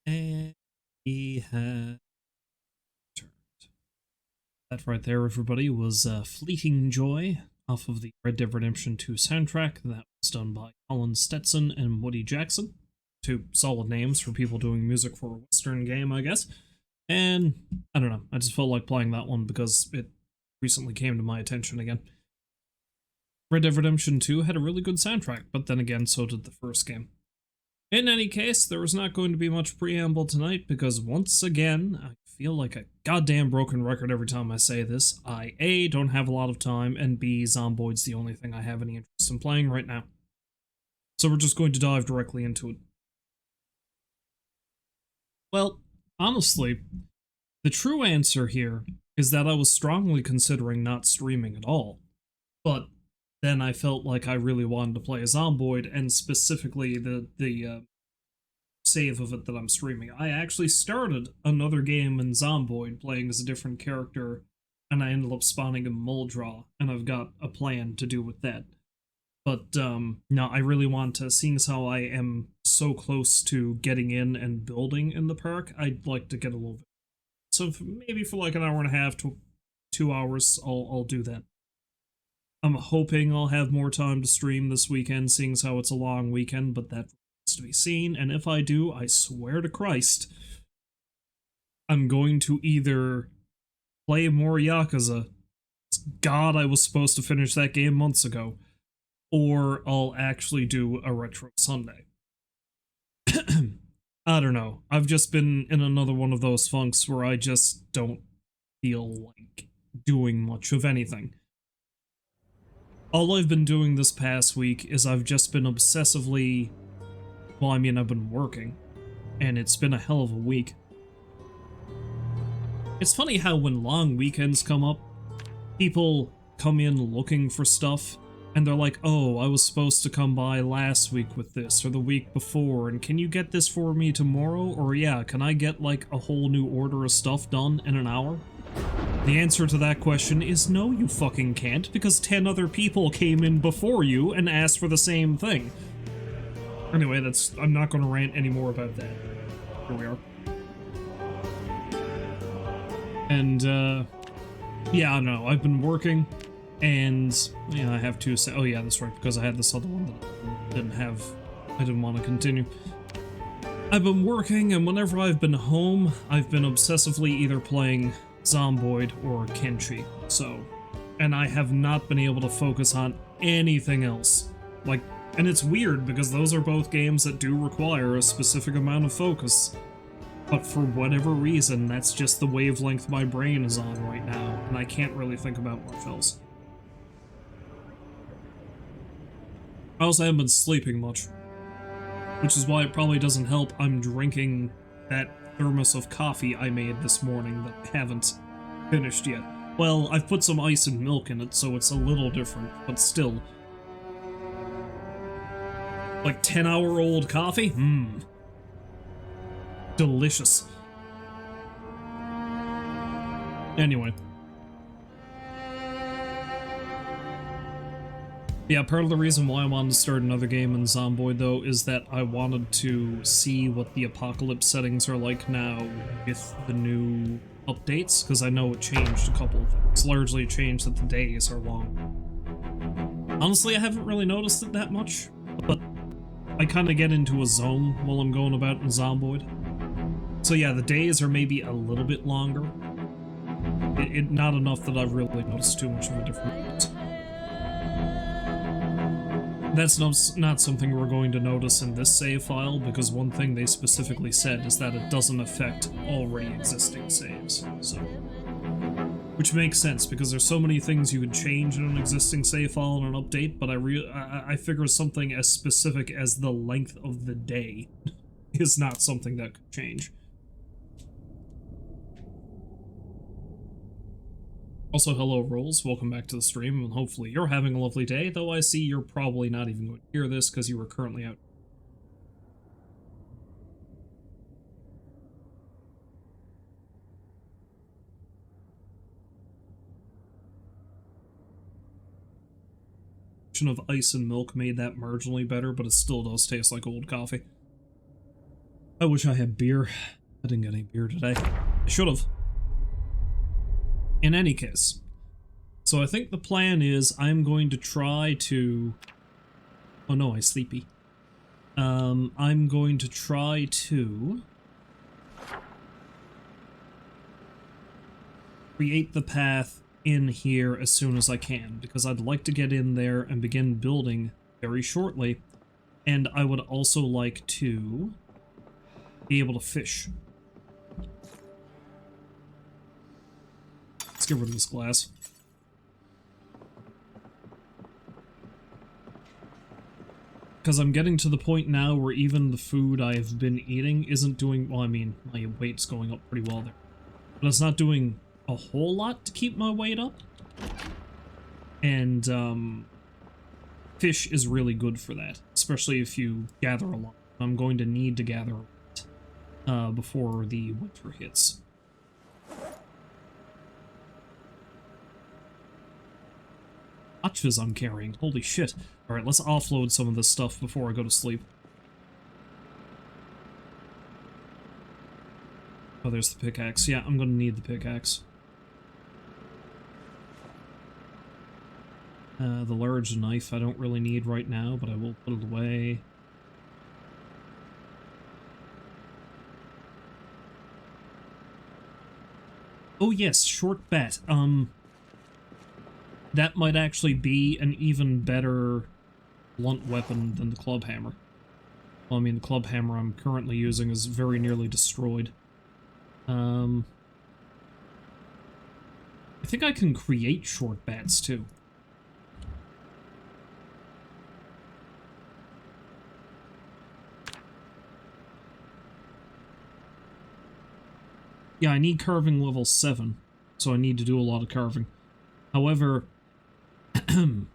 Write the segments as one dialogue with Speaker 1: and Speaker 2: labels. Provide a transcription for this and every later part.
Speaker 1: And he had turned. That right there, everybody, was Fleeting Joy off of the Red Dead Redemption 2 soundtrack. That was done by Colin Stetson and Woody Jackson. Two solid names for people doing music for a Western game, I guess. And I don't know, I just felt like playing that one because it recently came to my attention again. Red Dead Redemption 2 had a really good soundtrack, but then again, so did the first game. In any case, there was not going to be much preamble tonight because once again, I feel like a goddamn broken record every time I say this. I A, don't have a lot of time, and B, Zomboid's the only thing I have any interest in playing right now. So we're just going to dive directly into it. Well, honestly, the true answer here is that I was strongly considering not streaming at all. But then I felt like I really wanted to play a Zomboid, and specifically the save of it that I'm streaming. I actually started another game in Zomboid playing as a different character, and I ended up spawning a Muldra, and I've got a plan to do with that. But no, I really want to, seeing as how I am so close to getting in and building in the park, I'd like to get a little bit. So maybe for like an hour and a half to 2 hours, I'll do that. I'm hoping I'll have more time to stream this weekend, seeing as how it's a long weekend, but that remains to be seen. And if I do, I swear to Christ, I'm going to either play more Yakuza. God, I was supposed to finish that game months ago. Or I'll actually do a Retro Sunday. I don't know. I've just been in another one of those funks where I just don't feel like doing much of anything. All I've been doing this past week is I've just been obsessively... Well, I mean, I've been working. And it's been a hell of a week. It's funny how when long weekends come up, people come in looking for stuff, and they're like, oh, I was supposed to come by last week with this, or the week before, and can you get this for me tomorrow? Or yeah, can I get like a whole new order of stuff done in an hour? The answer to that question is no, you fucking can't, because 10 other people came in before you and asked for the same thing. Anyway, I'm not going to rant anymore about that. Here we are. And, yeah, I don't know, I've been working, and, yeah, I have two, oh yeah, that's right, because I had this other one that I didn't want to continue. I've been working, and whenever I've been home, I've been obsessively either playing Zomboid or Kenshi, so, and I have not been able to focus on anything else. Like, and it's weird because those are both games that do require a specific amount of focus, but for whatever reason, that's just the wavelength my brain is on right now, and I can't really think about much else. I also haven't been sleeping much, which is why it probably doesn't help I'm drinking that thermos of coffee I made this morning that I haven't finished yet. Well, I've put some ice and milk in it, so it's a little different, but still. Like 10-hour-old coffee? Mmm. Delicious. Anyway. Yeah, part of the reason why I wanted to start another game in Zomboid, though, is that I wanted to see what the apocalypse settings are like now with the new updates, because I know it changed a couple of things. Largely it changed that the days are long. Honestly, I haven't really noticed it that much, but I kind of get into a zone while I'm going about in Zomboid. So yeah, the days are maybe a little bit longer. Not enough that I've really noticed too much of a difference. That's not something we're going to notice in this save file, because one thing they specifically said is that it doesn't affect already existing saves, so... Which makes sense, because there's so many things you could change in an existing save file in an update, but I figure something as specific as the length of the day is not something that could change. Also, hello Rolls, welcome back to the stream, and hopefully you're having a lovely day, though I see you're probably not even going to hear this because you are currently out. Of ice and milk made that marginally better, but it still does taste like old coffee. I wish I had beer. I didn't get any beer today. I should have. In any case. So I think the plan is I'm going to try to... Oh no, I'm sleepy. I'm going to try to... create the path in here as soon as I can, because I'd like to get in there and begin building very shortly, and I would also like to be able to fish. Let's get rid of this glass. Because I'm getting to the point now where even the food I've been eating isn't doing... Well, I mean, my weight's going up pretty well there. But it's not doing a whole lot to keep my weight up. And, fish is really good for that. Especially if you gather a lot. I'm going to need to gather a lot before the winter hits. Watches I'm carrying. Holy shit. Alright, let's offload some of this stuff before I go to sleep. Oh, there's the pickaxe. Yeah, I'm gonna need the pickaxe. The large knife I don't really need right now, but I will put it away. Oh yes, short bat. That might actually be an even better blunt weapon than the club hammer. Well, I mean, the club hammer I'm currently using is very nearly destroyed. I think I can create short bats, too. Yeah, I need carving level 7, so I need to do a lot of carving. However, I'm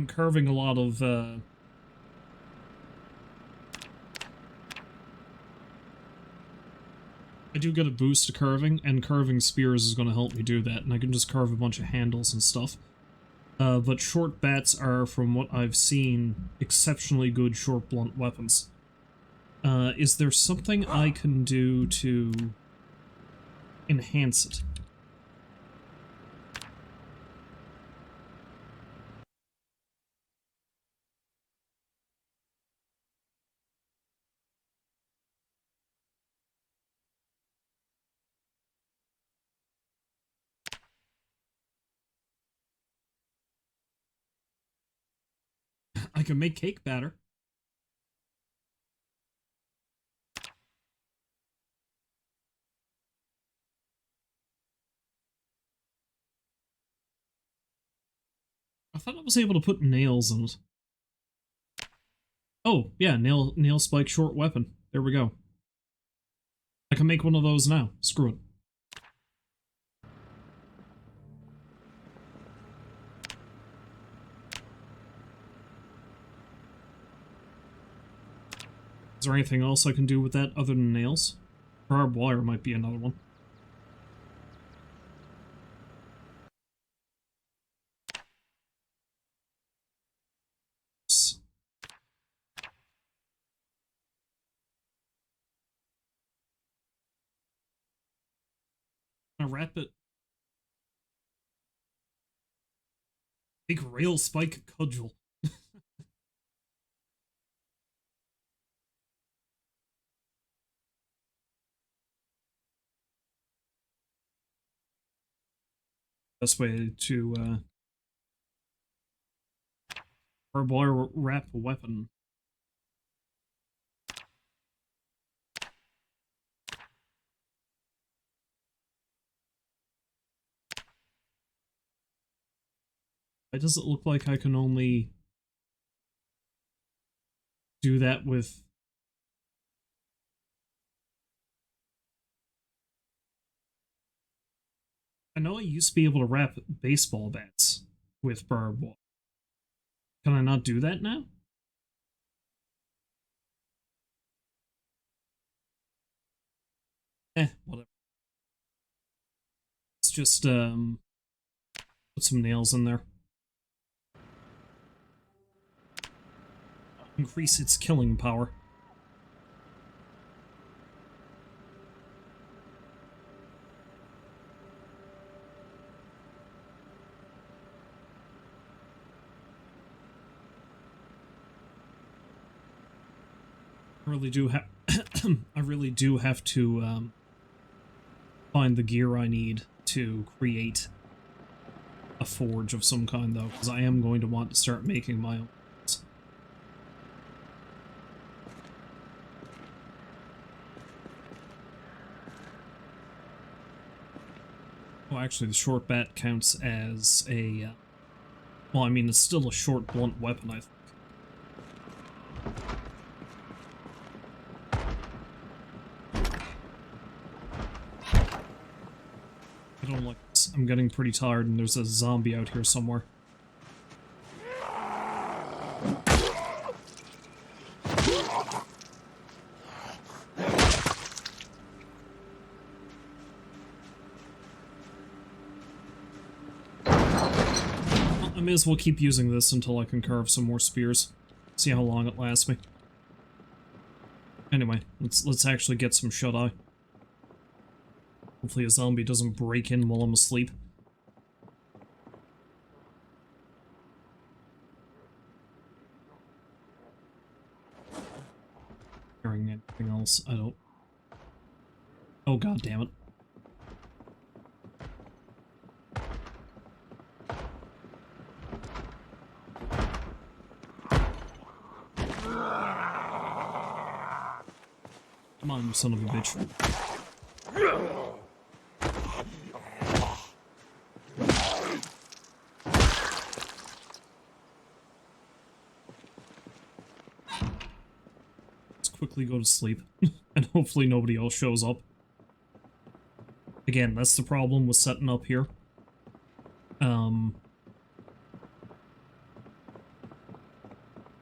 Speaker 1: carving a lot of, I do get a boost to carving, and carving spears is going to help me do that, and I can just carve a bunch of handles and stuff. But short bats are, from what I've seen, exceptionally good short blunt weapons. Is there something I can do to enhance it? I can make cake batter. I thought I was able to put nails in it. Oh, yeah, nail spike short weapon. There we go. I can make one of those now. Screw it. Is there anything else I can do with that other than nails? Barbed wire might be another one. I wrap it. Big rail spike cudgel. Best way to barbed wire wrap a weapon. Why does it look like I can only do that with... I know I used to be able to wrap baseball bats with barbed wire. Can I not do that now? Whatever. Let's just, put some nails in there. increase its killing power. I really do have I really do have to find the gear I need to create a forge of some kind, though, because I am going to want to start making my own. Oh, actually, the short bat counts as a... well, I mean, it's still a short, blunt weapon, I think. I don't like this. I'm getting pretty tired, and there's a zombie out here somewhere. I may as well keep using this until I can carve some more spears. See how long it lasts me. Anyway, let's actually get some shut-eye. Hopefully a zombie doesn't break in while I'm asleep. Hearing anything else, I don't... oh, god damn it. Come on, you son of a bitch. Let's quickly go to sleep, and hopefully nobody else shows up. Again, that's the problem with setting up here.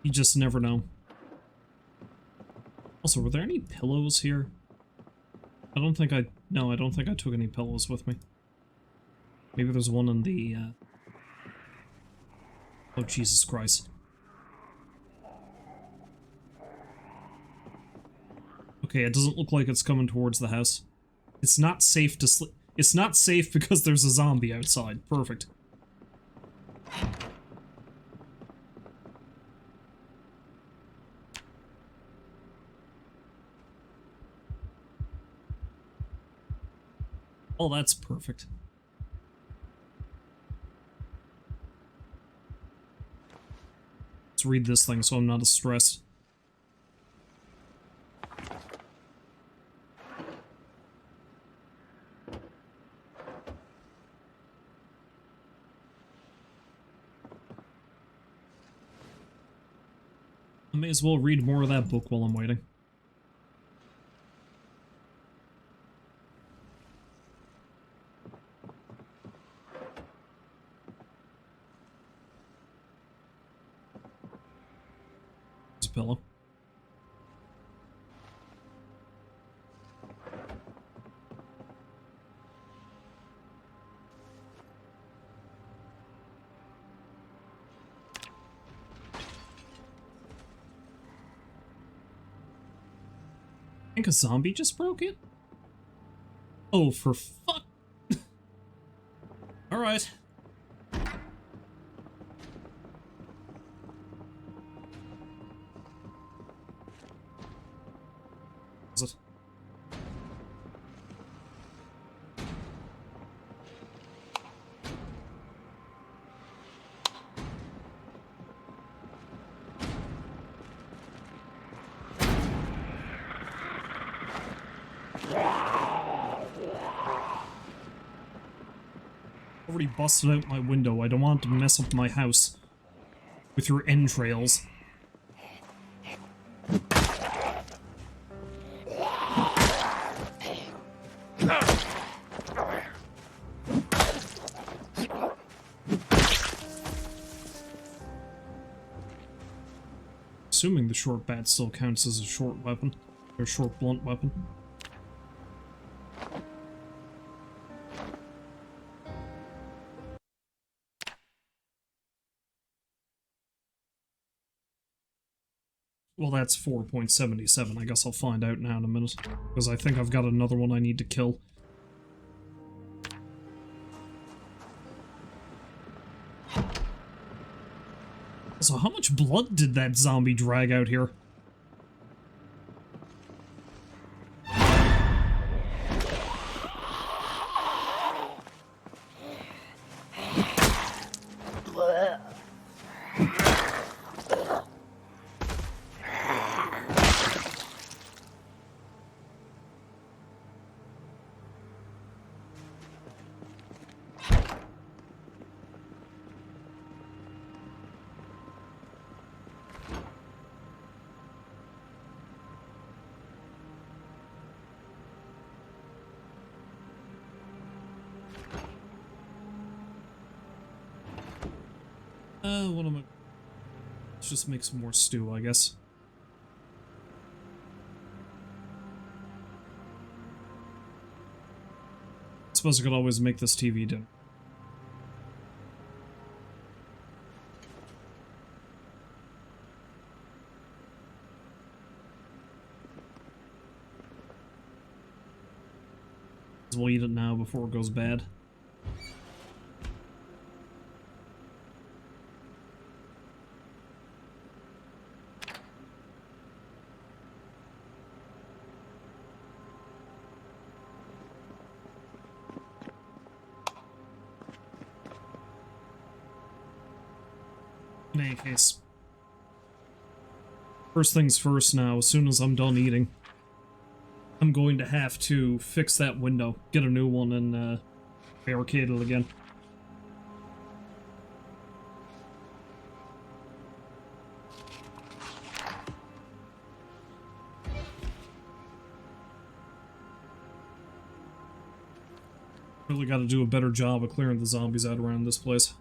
Speaker 1: You just never know. Also, were there any pillows here? I don't think I... no, I don't think I took any pillows with me. Maybe there's one in the, oh, Jesus Christ. Okay, it doesn't look like it's coming towards the house. It's not safe to sleep. It's not safe because there's a zombie outside. Perfect. Oh, that's perfect. Let's read this thing so I'm not as stressed. I may as well read more of that book while I'm waiting. There's a pillow. I think a zombie just broke it? Oh, for fuck. Alright. Is it? Already busted out my window. I don't want to mess up my house with your entrails. Assuming the short bat still counts as a short weapon, or short blunt weapon. Well, that's 4.77. I guess I'll find out now in a minute. Because I think I've got another one I need to kill. So how much blood did that zombie drag out here? What am I... Let's just make some more stew, I guess. I suppose I could always make this TV dinner. We'll eat it now before it goes bad. In any case, first things first now, as soon as I'm done eating, I'm going to have to fix that window, get a new one, and barricade it again. Really got to do a better job of clearing the zombies out around this place.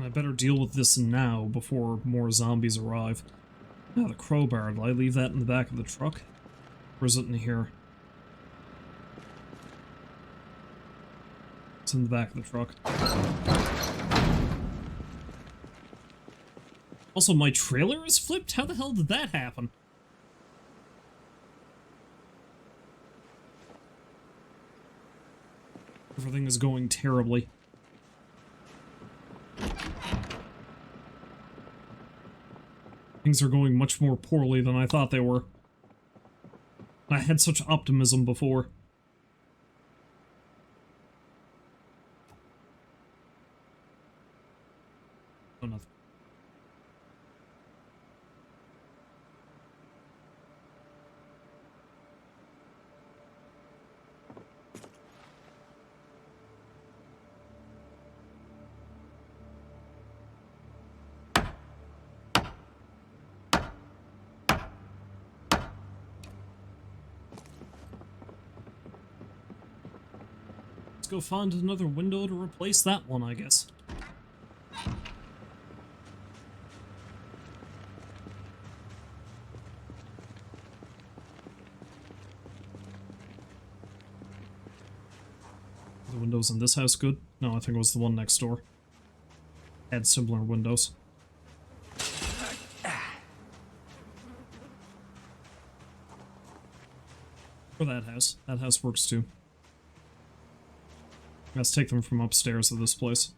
Speaker 1: I better deal with this now before more zombies arrive. Now the crowbar, did I leave that in the back of the truck? Or is it in here? It's in the back of the truck. Also, my trailer is flipped? How the hell did that happen? Everything is going terribly. Things are going much more poorly than I thought they were. I had such optimism before. Oh, nothing. Go find another window to replace that one, I guess. The windows in this house good? No, I think it was the one next door. Had similar windows. For that house. That house works too. Let's take them from upstairs to this place.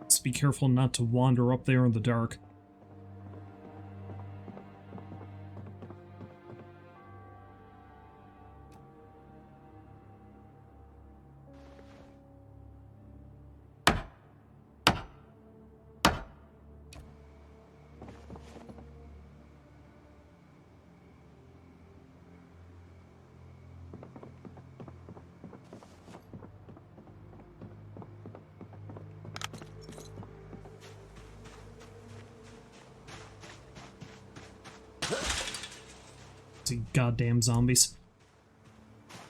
Speaker 1: Let's be careful not to wander up there in the dark. See goddamn zombies.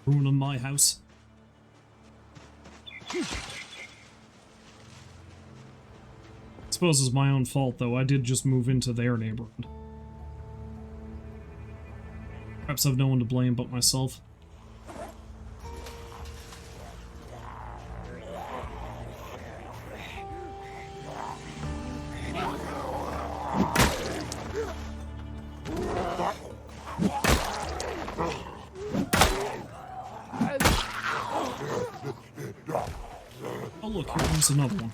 Speaker 1: Ruining my house. Suppose it's my own fault, though. I did just move into their neighborhood. Perhaps I've no one to blame but myself. Oh look, here comes another one.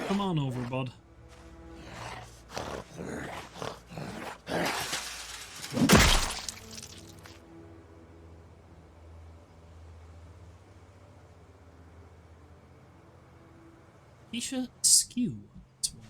Speaker 1: Come on over, bud. Keisha Skew. That's one.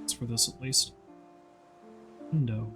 Speaker 1: That's for this at least. Window.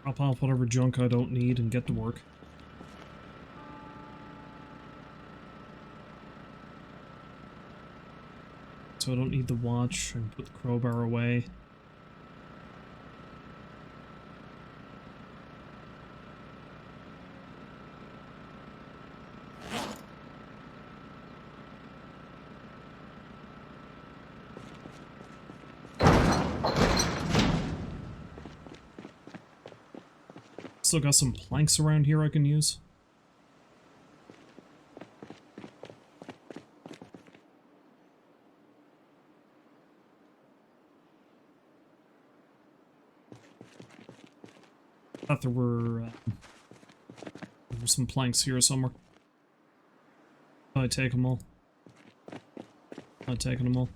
Speaker 1: I'll pop whatever junk I don't need and get to work. So I don't need the watch and put the crowbar away. Still got some planks around here I can use. Thought there were some planks here somewhere. I take them all. I'm taking them all.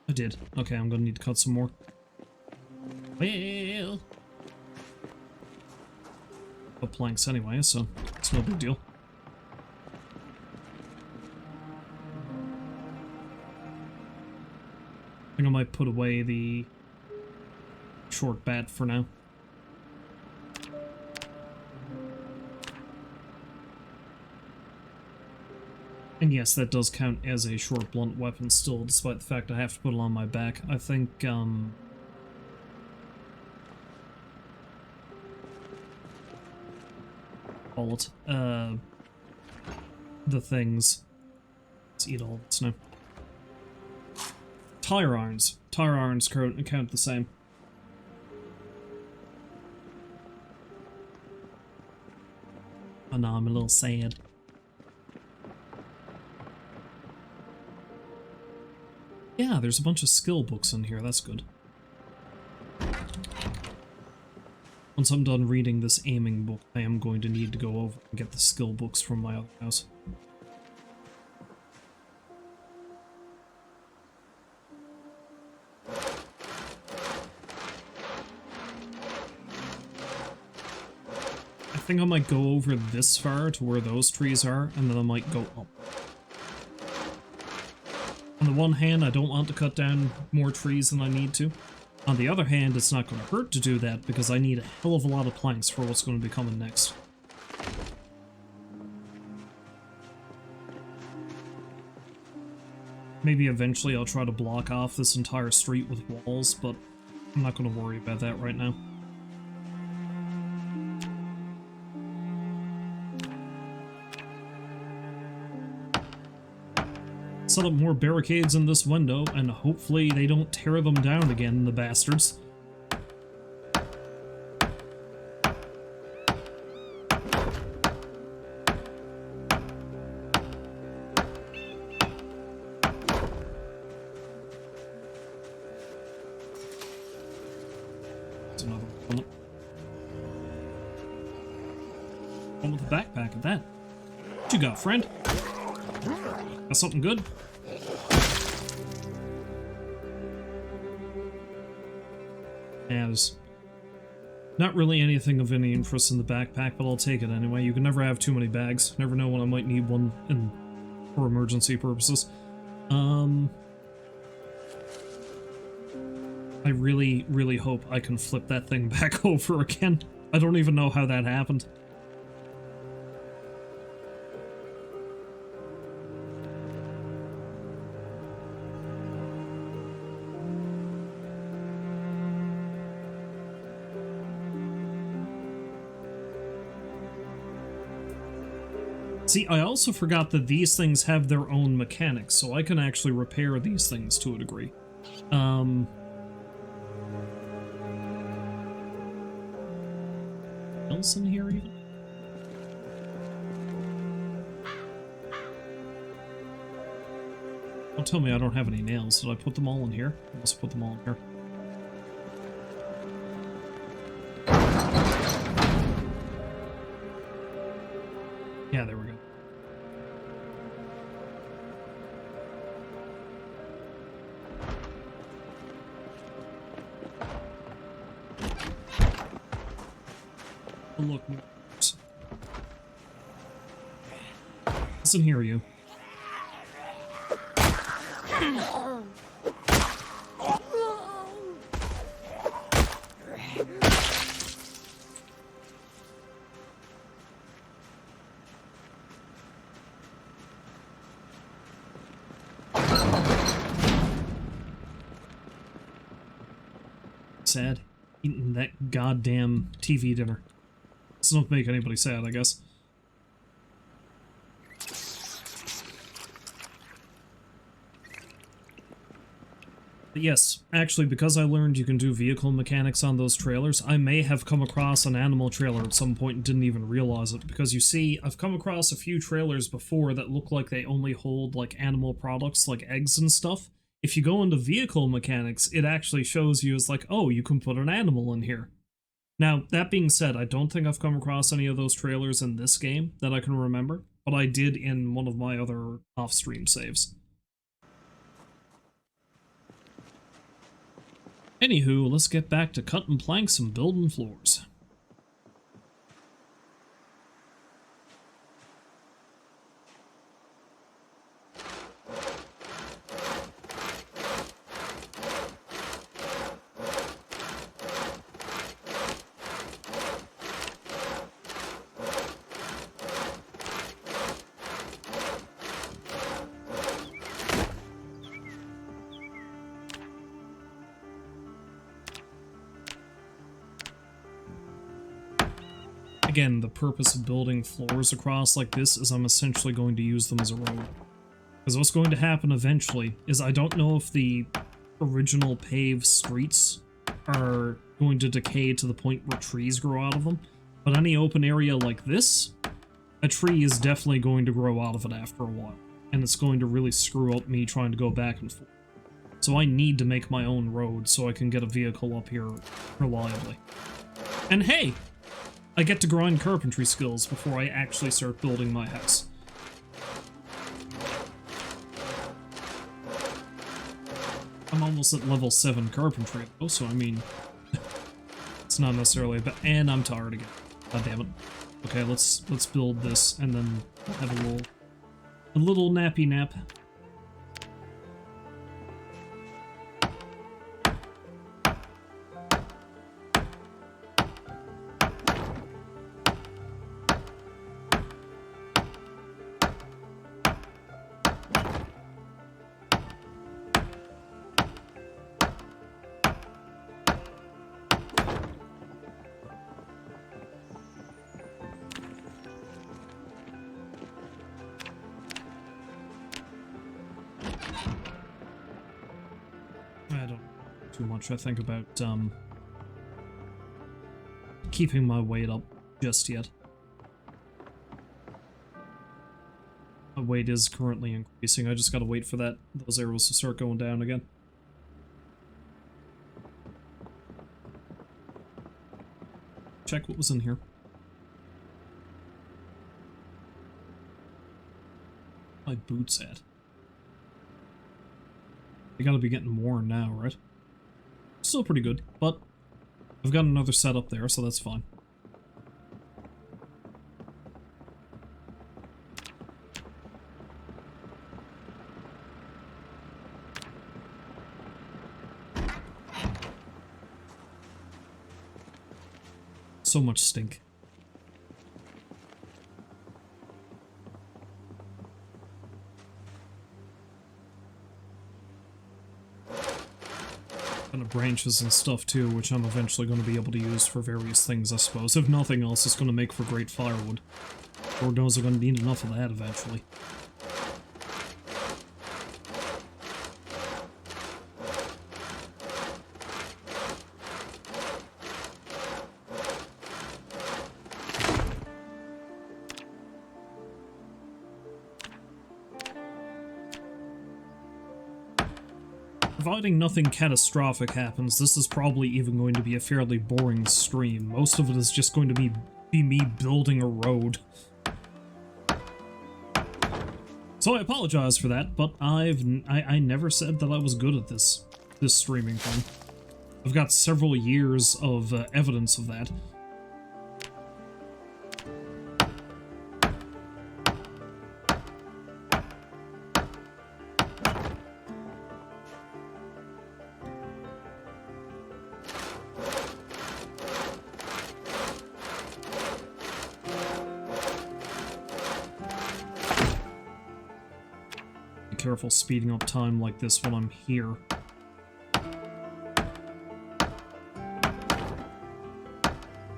Speaker 1: I did. Okay, I'm gonna need to cut some more. Well, but planks anyway, so it's no big deal. I think I might put away the short bat for now. And yes, that does count as a short blunt weapon still, despite the fact I have to put it on my back. I think, call it, the things. Let's eat all this now. Tire irons. Tire irons count the same. Oh no, I'm a little sad. Yeah, there's a bunch of skill books in here, that's good. Once I'm done reading this aiming book, I am going to need to go over and get the skill books from my other house. I think I might go over this far to where those trees are, and then I might go up. On the one hand, I don't want to cut down more trees than I need to. On the other hand, it's not going to hurt to do that because I need a hell of a lot of planks for what's going to be coming next. Maybe eventually I'll try to block off this entire street with walls, but I'm not going to worry about that right now. set up more barricades in this window, and hopefully they don't tear them down again, the bastards. There's another one. One with a backpack at that. What you got, friend? Got something good? Yeah, there's not really anything of any interest in the backpack, but I'll take it anyway. You can never have too many bags. Never know when I might need one for emergency purposes. I really, really hope I can flip that thing back over again. I don't even know how that happened. See, I also forgot that these things have their own mechanics, so I can actually repair these things to a degree. Else in here even? Don't tell me I don't have any nails. Did I put them all in here? I must put them all in here. Yeah, there we go. Look, listen here, you. Sad. Eating that goddamn TV dinner. This don't make anybody sad, I guess. But yes, actually, because I learned you can do vehicle mechanics on those trailers, I may have come across an animal trailer at some point and didn't even realize it. Because you see, I've come across a few trailers before that look like they only hold, like, animal products, like eggs and stuff. If you go into vehicle mechanics, it actually shows you as like, oh, you can put an animal in here. Now, that being said, I don't think I've come across any of those trailers in this game that I can remember, but I did in one of my other off-stream saves. Anywho, let's get back to cutting planks and building floors. Again, the purpose of building floors across like this is I'm essentially going to use them as a road. Because what's going to happen eventually is I don't know if the original paved streets are going to decay to the point where trees grow out of them, but any open area like this, a tree is definitely going to grow out of it after a while, and it's going to really screw up me trying to go back and forth. So I need to make my own road so I can get a vehicle up here reliably. And hey! I get to grind carpentry skills before I actually start building my house. I'm almost at level 7 carpentry though, so I mean, it's not necessarily bad. And I'm tired again. God damn it. Okay, let's build this and then have a little nappy nap. too much, I think, about keeping my weight up just yet. My weight is currently increasing. I just gotta wait for those arrows to start going down again. Check what was in here. My boots at? They gotta be getting worn now, right? Still pretty good, but I've got another set up there, so that's fine. So much stink. Kind of branches and stuff too, which I'm eventually going to be able to use for various things, I suppose. If nothing else, it's going to make for great firewood. Lord knows I'm going to need enough of that eventually. Providing nothing catastrophic happens, this is probably even going to be a fairly boring stream. Most of it is just going to be me building a road. So I apologize for that, but I never said that I was good at this streaming thing. I've got several years of evidence of that. Careful speeding up time like this when I'm here.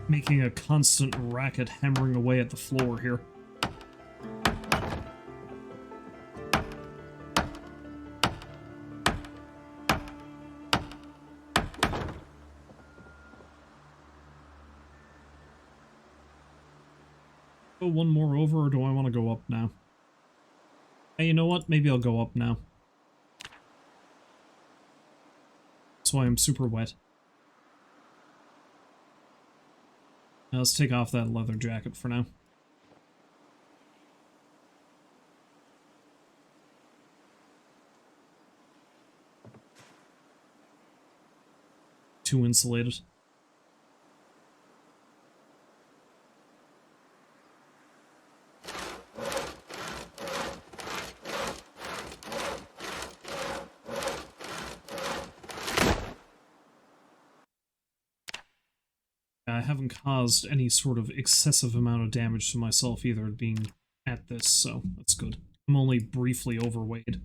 Speaker 1: Making a constant racket hammering away at the floor here. Go one more over, or do I want to go up now? Hey, you know what? Maybe I'll go up now. That's why I'm super wet. Now let's take off that leather jacket for now. Too insulated. I haven't caused any sort of excessive amount of damage to myself either being at this, so that's good. I'm only briefly overweight.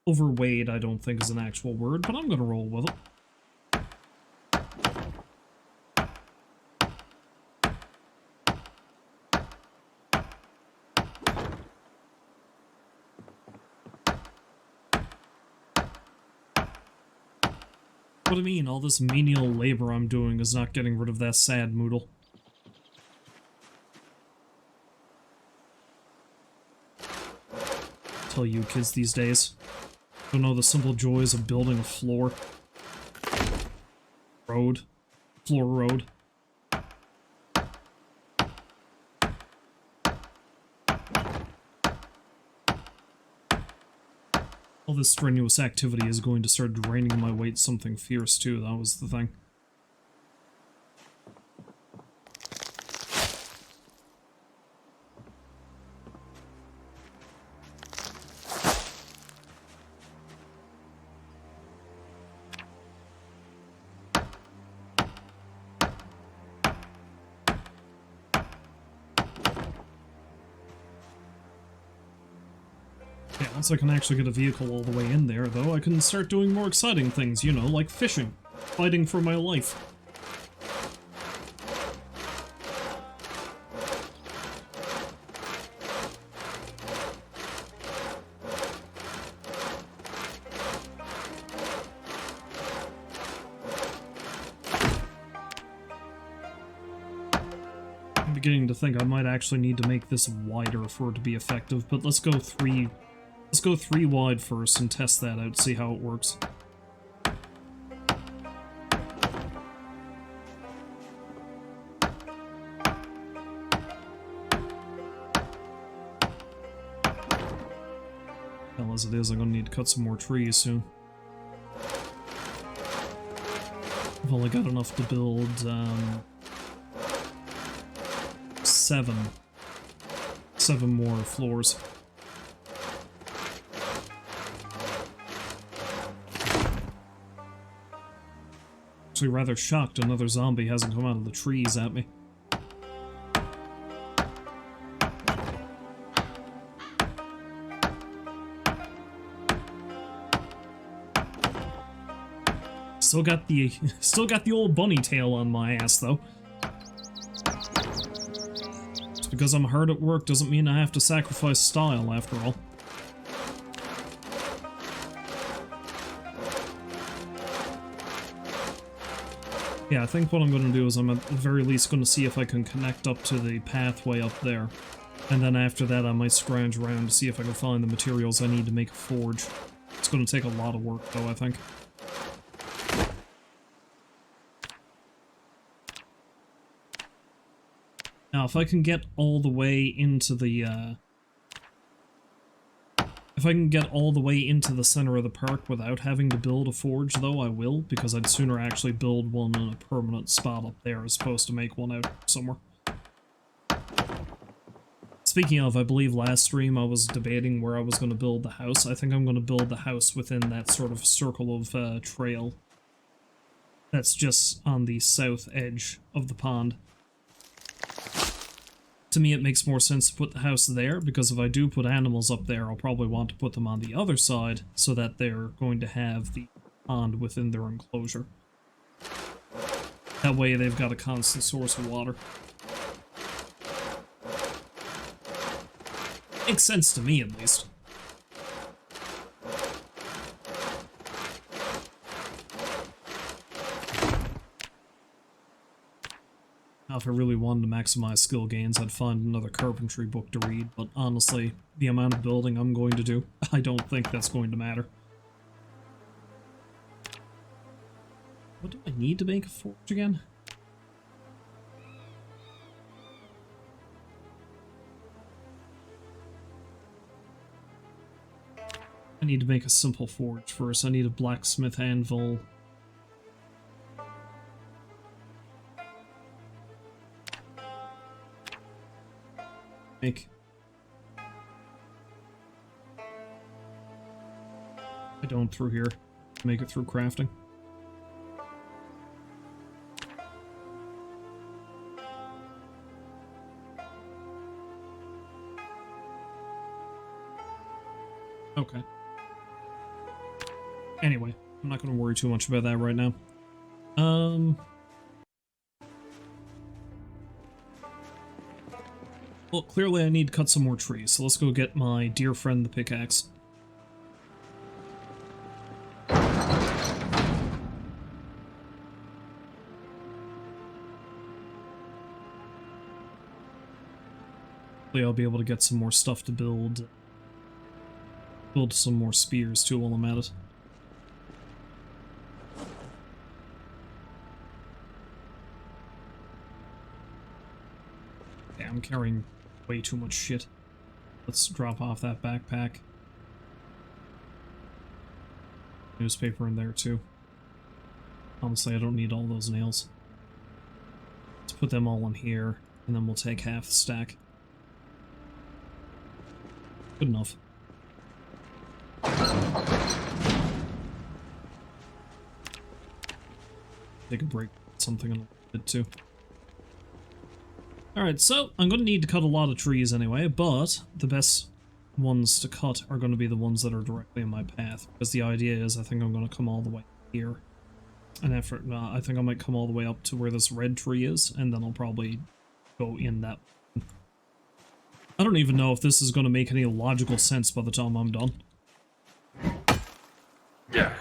Speaker 1: Overweight, I don't think is an actual word, but I'm gonna roll with it. What I mean, all this menial labor I'm doing is not getting rid of that sad moodle. Tell you kids these days. Don't know the simple joys of building a floor. Road. Floor road. All this strenuous activity is going to start draining my weight something fierce too, that was the thing. Yeah, once I can actually get a vehicle all the way in there, though, I can start doing more exciting things, you know, like fishing, fighting for my life. I'm beginning to think I might actually need to make this wider for it to be effective, but let's go three wide first and test that out, see how it works. Hell, as it is, I'm gonna need to cut some more trees soon. I've only got enough to build, 7 more floors. Actually rather shocked another zombie hasn't come out of the trees at me. Still got the old bunny tail on my ass though. Just because I'm hard at work doesn't mean I have to sacrifice style after all. Yeah, I think what I'm going to do is I'm at the very least going to see if I can connect up to the pathway up there. And then after that I might scrounge around to see if I can find the materials I need to make a forge. It's going to take a lot of work though, I think. Now, if I can get all the way into the, if I can get all the way into the center of the park without having to build a forge, though, I will, because I'd sooner actually build one in a permanent spot up there as opposed to make one out somewhere. Speaking of, I believe last stream I was debating where I was going to build the house. I think I'm going to build the house within that sort of circle of trail that's just on the south edge of the pond. To me, it makes more sense to put the house there, because if I do put animals up there, I'll probably want to put them on the other side, so that they're going to have the pond within their enclosure. That way they've got a constant source of water. Makes sense to me, at least. Now, if I really wanted to maximize skill gains, I'd find another carpentry book to read, but honestly, the amount of building I'm going to do, I don't think that's going to matter. What do I need to make a forge again? I need to make a simple forge first. I need a blacksmith anvil. Make. I don't through here. Make it through crafting. Okay. Anyway, I'm not going to worry too much about that right now. Well, clearly I need to cut some more trees, so let's go get my dear friend the pickaxe. Hopefully I'll be able to get some more stuff to build some more spears too while I'm at it. Yeah, I'm carrying way too much shit. Let's drop off that backpack. Newspaper in there too. Honestly, I don't need all those nails. Let's put them all in here, and then we'll take half the stack. Good enough. Take a break, something in a bit too. Alright, so I'm going to need to cut a lot of trees anyway, but the best ones to cut are going to be the ones that are directly in my path, because the idea is I think I'm going to come all the way here. And after, I think I might come all the way up to where this red tree is, and then I'll probably go in that. I don't even know if this is going to make any logical sense by the time I'm done. Yeah.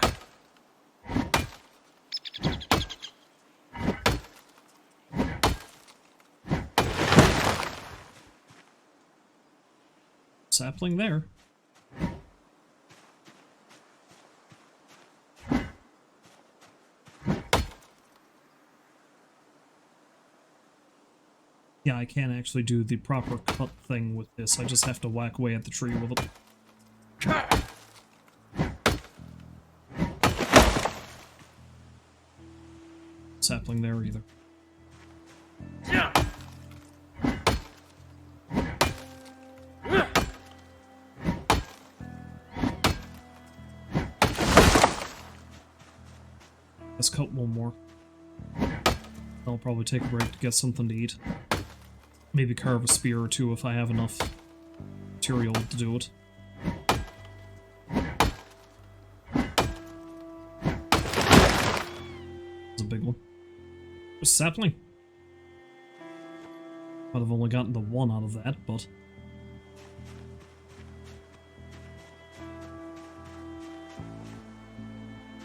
Speaker 1: Sapling there. Yeah, I can't actually do the proper cut thing with this. I just have to whack away at the tree with it. Sapling there either. Let's cut one more. I'll probably take a break to get something to eat. Maybe carve a spear or two if I have enough material to do it. That's a big one. There's a sapling. Might have only gotten the one out of that, but...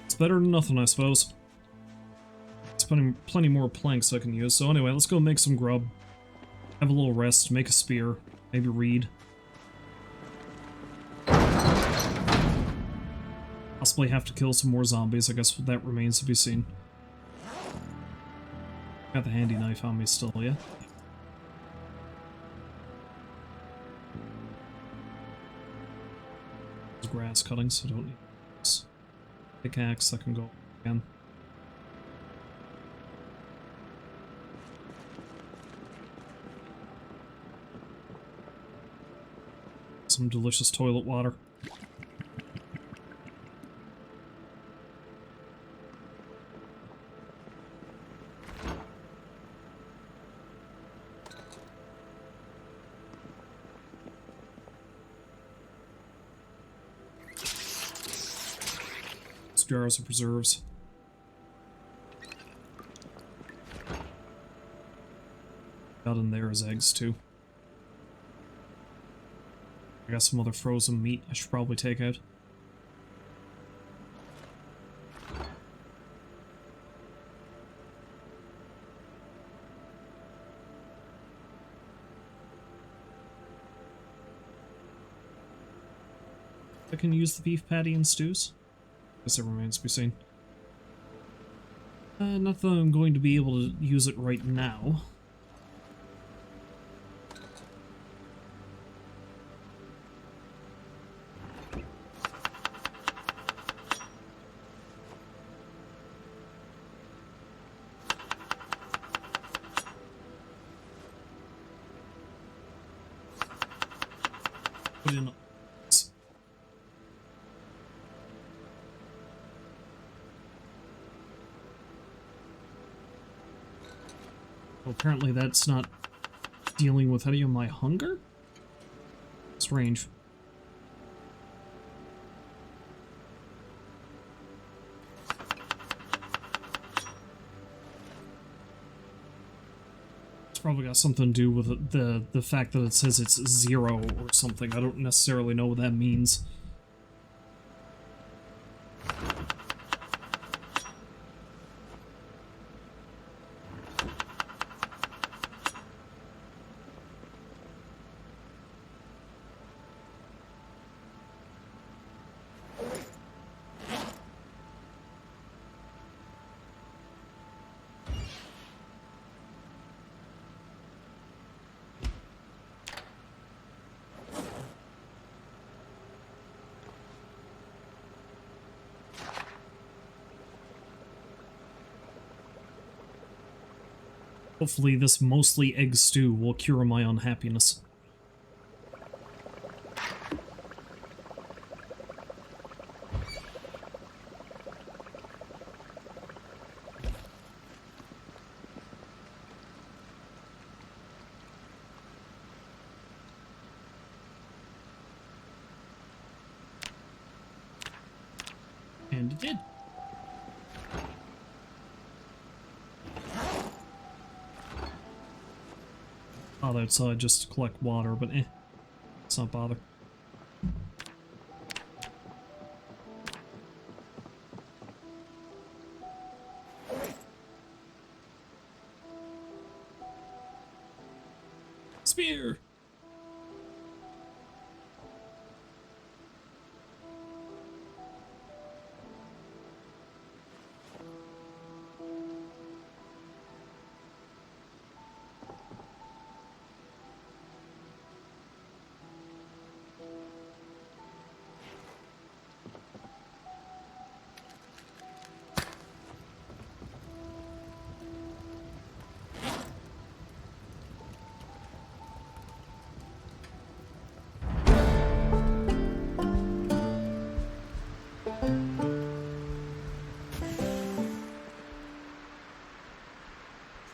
Speaker 1: it's better than nothing, I suppose. There's plenty more planks I can use. So anyway, let's go make some grub. Have a little rest, make a spear, maybe read. Possibly have to kill some more zombies, I guess that remains to be seen. Got the handy knife on me still, yeah? There's grass cutting, so I don't need this. Pickaxe, I can go again. Some delicious toilet water. Jars of preserves. Got in there as eggs too. I got some other frozen meat I should probably take out. I can use the beef patty in stews. Guess it remains to be seen. Not that I'm going to be able to use it right now. Put in. Well, apparently that's not dealing with any of my hunger? Strange. It's probably got something to do with the fact that it says it's 0 or something. I don't necessarily know what that means. Hopefully this mostly egg stew will cure my unhappiness. And it did. Out outside just to collect water, but let's not bother. Spear!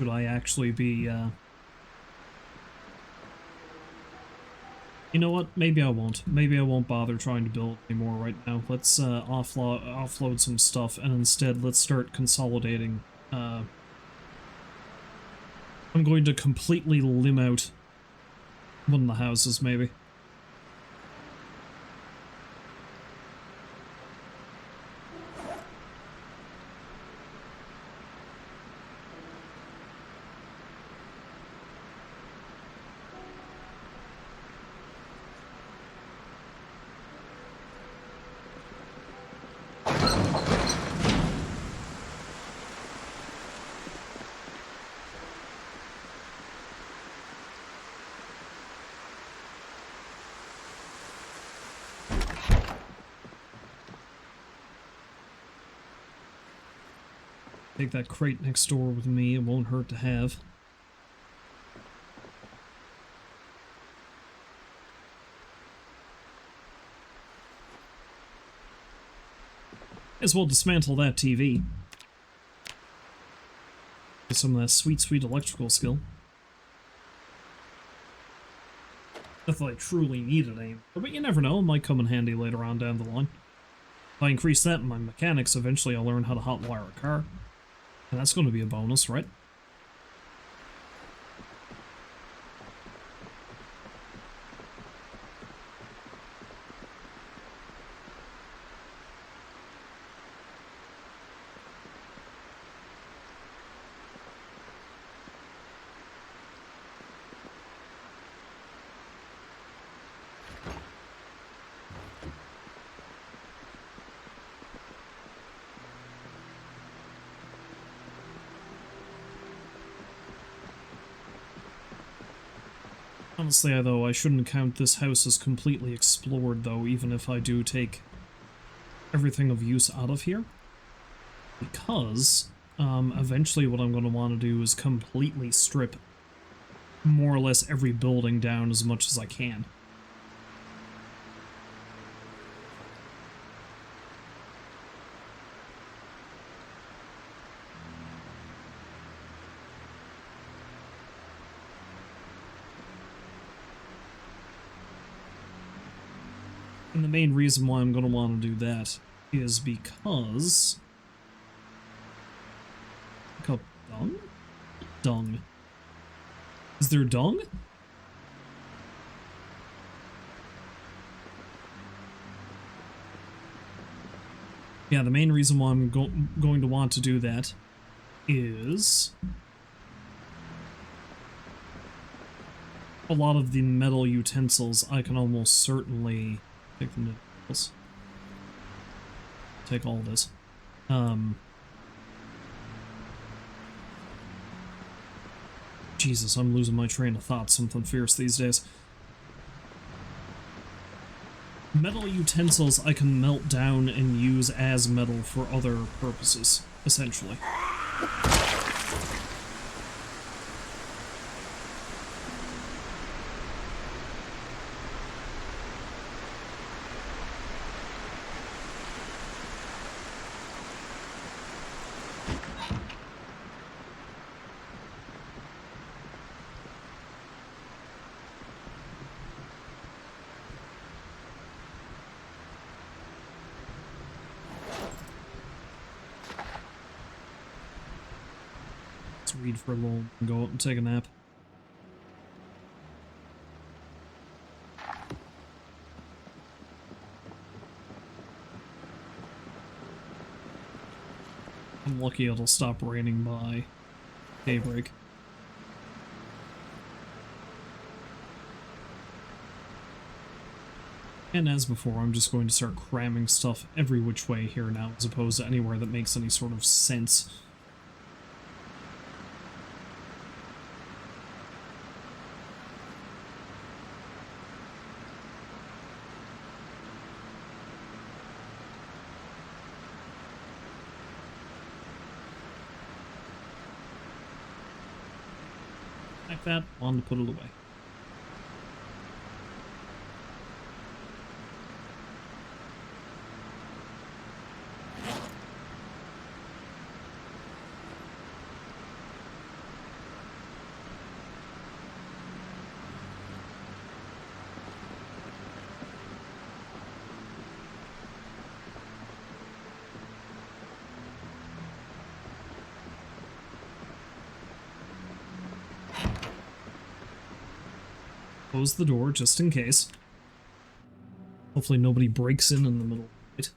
Speaker 1: could I actually be, You know what? Maybe I won't. Maybe I won't bother trying to build anymore right now. Let's offload some stuff, and instead let's start consolidating. I'm going to completely limb out one of the houses, maybe. Take that crate next door with me, it won't hurt to have. As well dismantle that TV. Get some of that sweet, sweet electrical skill. Not that I truly need it anymore, but you never know, it might come in handy later on down the line. If I increase that in my mechanics, eventually I'll learn how to hotwire a car. And that's going to be a bonus, right? Honestly, though, I shouldn't count this house as completely explored, though, even if I do take everything of use out of here. Because, eventually what I'm going to want to do is completely strip more or less every building down as much as I can. And the main reason why I'm going to want to do that is because... Look up dung? Dung. Is there dung? Yeah, the main reason why I'm going to want to do that is... a lot of the metal utensils I can almost certainly... take the noodles. Take all this. Jesus, I'm losing my train of thought. Something fierce these days. Metal utensils I can melt down and use as metal for other purposes, essentially. Read for a little and go out and take a nap. I'm lucky it'll stop raining by daybreak. And as before, I'm just going to start cramming stuff every which way here now, as opposed to anywhere that makes any sort of sense. Like that, on to put it away. close the door just in case. Hopefully nobody breaks in the middle of the night.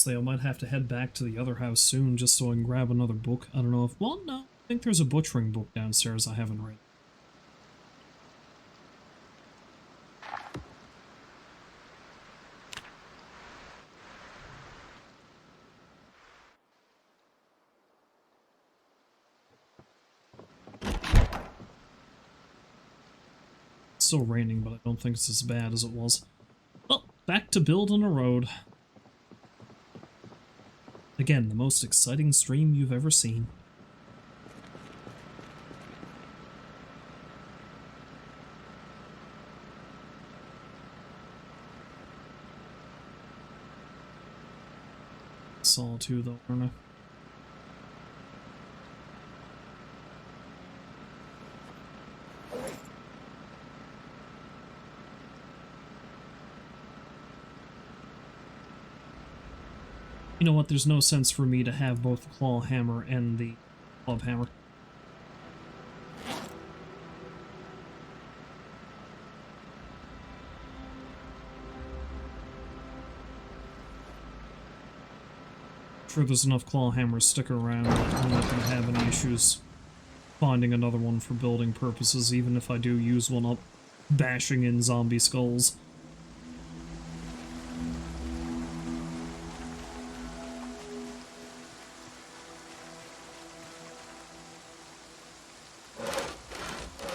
Speaker 1: I might have to head back to the other house soon just so I can grab another book. I don't know if... Well, no. I think there's a butchering book downstairs I haven't read. It's still raining, but I don't think it's as bad as it was. Well, back to building a road. Again, the most exciting stream you've ever seen. Saw too, though, aren't I? You know what, there's no sense for me to have both the claw hammer and the club hammer. I'm sure there's enough claw hammers sticking around that I'm not going to have any issues finding another one for building purposes, even if I do use one up bashing in zombie skulls.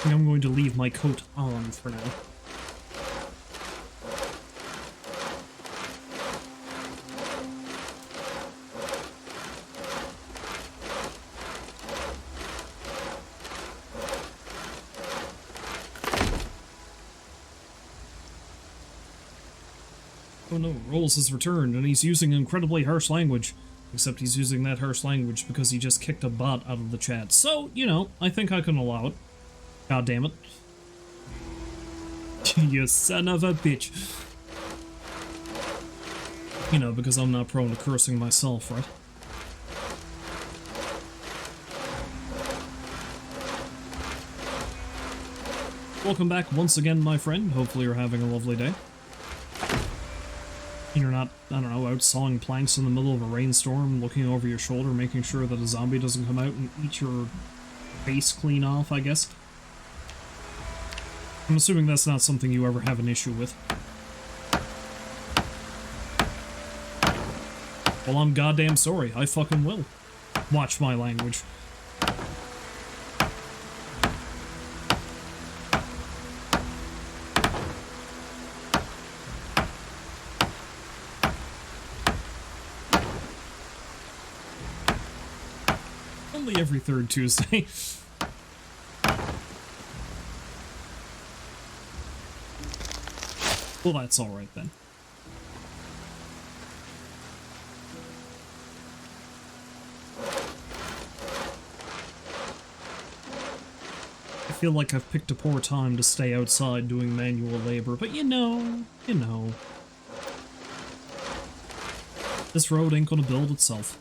Speaker 1: I'm going to leave my coat on for now. Oh no, Rolls has returned, and he's using incredibly harsh language. Except he's using that harsh language because he just kicked a bot out of the chat. So, you know, I think I can allow it. God damn it. You son of a bitch. You know, because I'm not prone to cursing myself, right? Welcome back once again, my friend. Hopefully you're having a lovely day. You're not, I don't know, out sawing planks in the middle of a rainstorm, looking over your shoulder, making sure that a zombie doesn't come out and eat your face clean off, I guess. I'm assuming that's not something you ever have an issue with. Well, I'm goddamn sorry. I fucking will. Watch my language. Only every third Tuesday. Well, that's alright then. I feel like I've picked a poor time to stay outside doing manual labor, but you know. This road ain't gonna build itself.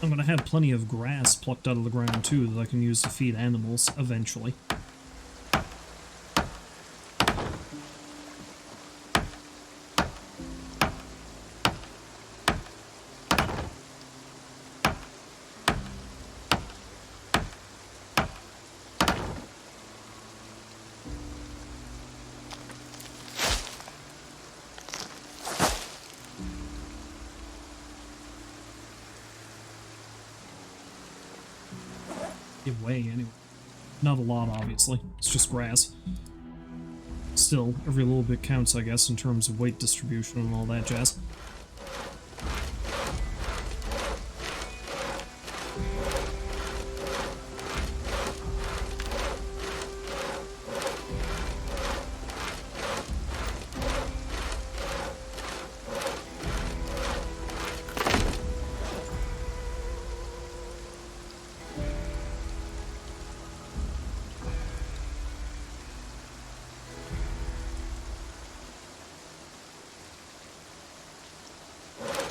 Speaker 1: I'm gonna have plenty of grass plucked out of the ground too that I can use to feed animals eventually. Give way, anyway. Not a lot, obviously. It's just grass. Still, every little bit counts, I guess, in terms of weight distribution and all that jazz.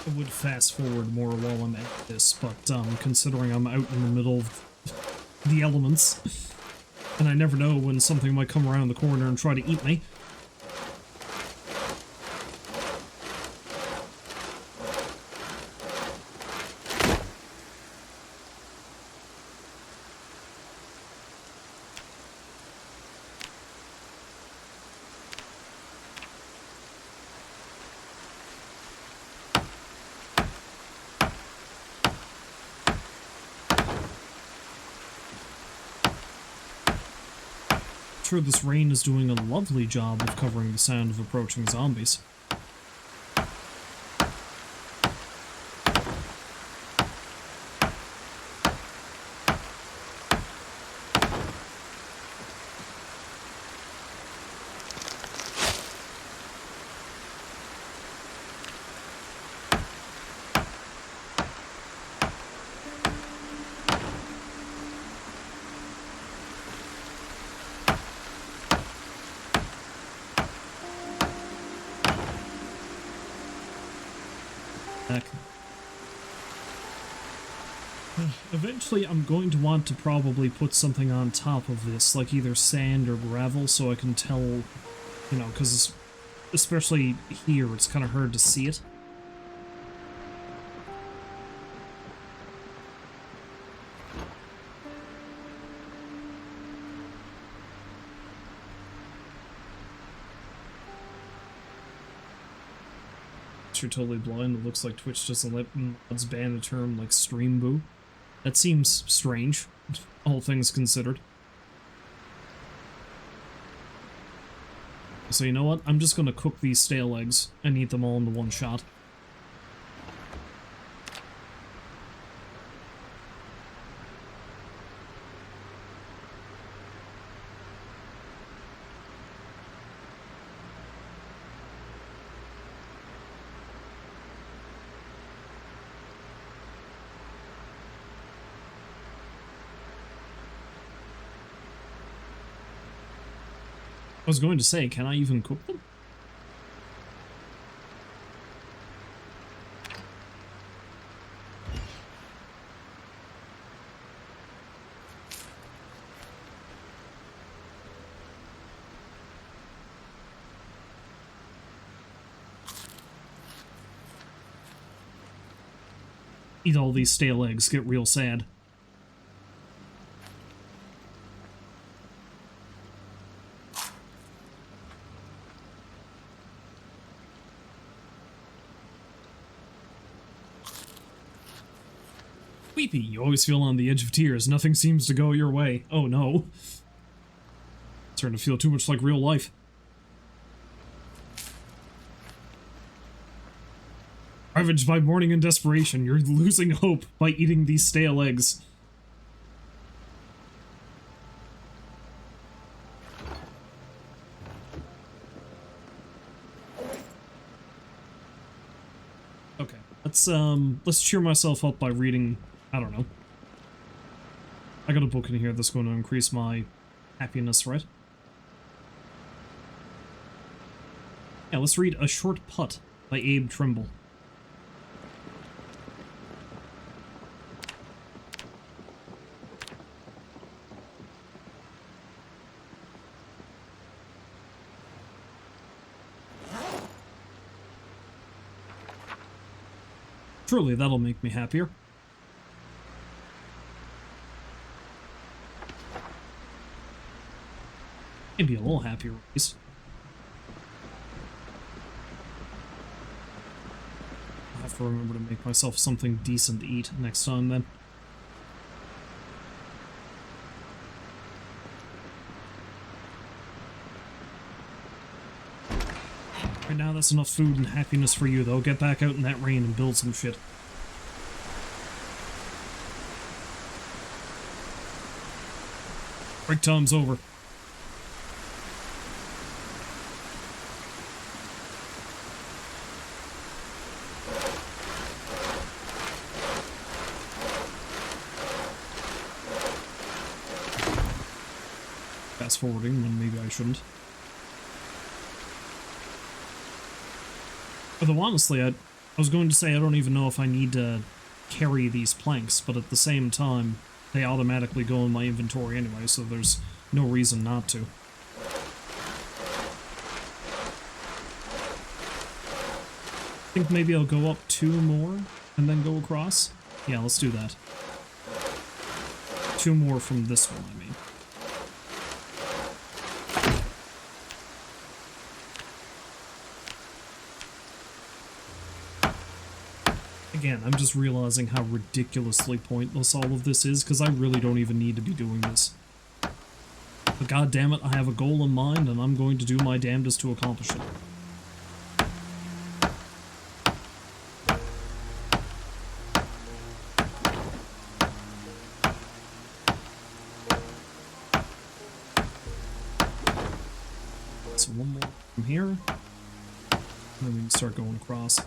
Speaker 1: I would fast forward more while I'm at this, but considering I'm out in the middle of the elements, and I never know when something might come around the corner and try to eat me. Sure, this rain is doing a lovely job of covering the sound of approaching zombies. Eventually, I'm going to want to probably put something on top of this, like either sand or gravel, so I can tell, you know, because especially here, it's kind of hard to see it. You're totally blind. It looks like Twitch doesn't let mods ban a term like stream boo. That seems strange, all things considered. So you know what? I'm just gonna cook these stale eggs and eat them all into one shot. I was going to say, can I even cook them? Eat all these stale eggs, get real sad. Weepy, you always feel on the edge of tears. Nothing seems to go your way. Oh no. It's starting to feel too much like real life. Ravaged by mourning and desperation, you're losing hope by eating these stale eggs. Okay, let's cheer myself up by reading, I don't know. I got a book in here that's going to increase my happiness, right? Yeah, let's read A Short Putt by Abe Trimble. Truly, that'll make me happier. Maybe a little happier, at least. I'll have to remember to make myself something decent to eat next time, then. Right now, that's enough food and happiness for you, though. Get back out in that rain and build some shit. Break time's over. Fast forwarding when maybe I shouldn't. Although honestly, I was going to say I don't even know if I need to carry these planks, but at the same time, they automatically go in my inventory anyway, so there's no reason not to. I think maybe I'll go up 2 more and then go across. Yeah, let's do that. 2 more from this one, I mean. Again, I'm just realizing how ridiculously pointless all of this is, because I really don't even need to be doing this. But goddammit, I have a goal in mind, and I'm going to do my damnedest to accomplish it. So 1 more from here, and then we can start going across.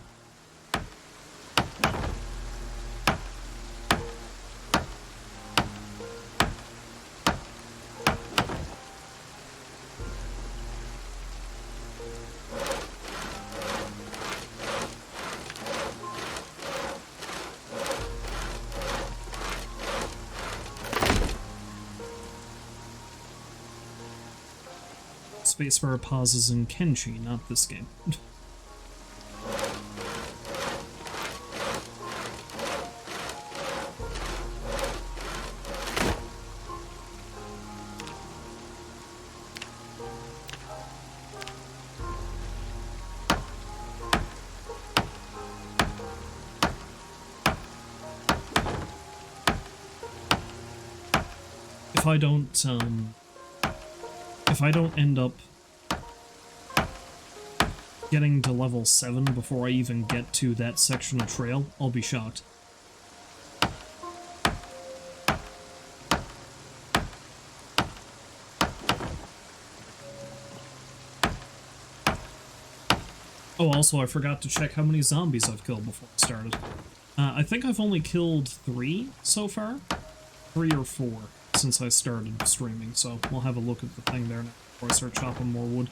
Speaker 1: Spacebar pauses in Kenshi, not this game. If I don't end up getting to level 7 before I even get to that section of trail, I'll be shocked. Oh, also, I forgot to check how many zombies I've killed before I started. I think I've only killed 3 so far. 3 or 4 since I started streaming, so we'll have a look at the thing there now before I start chopping more wood.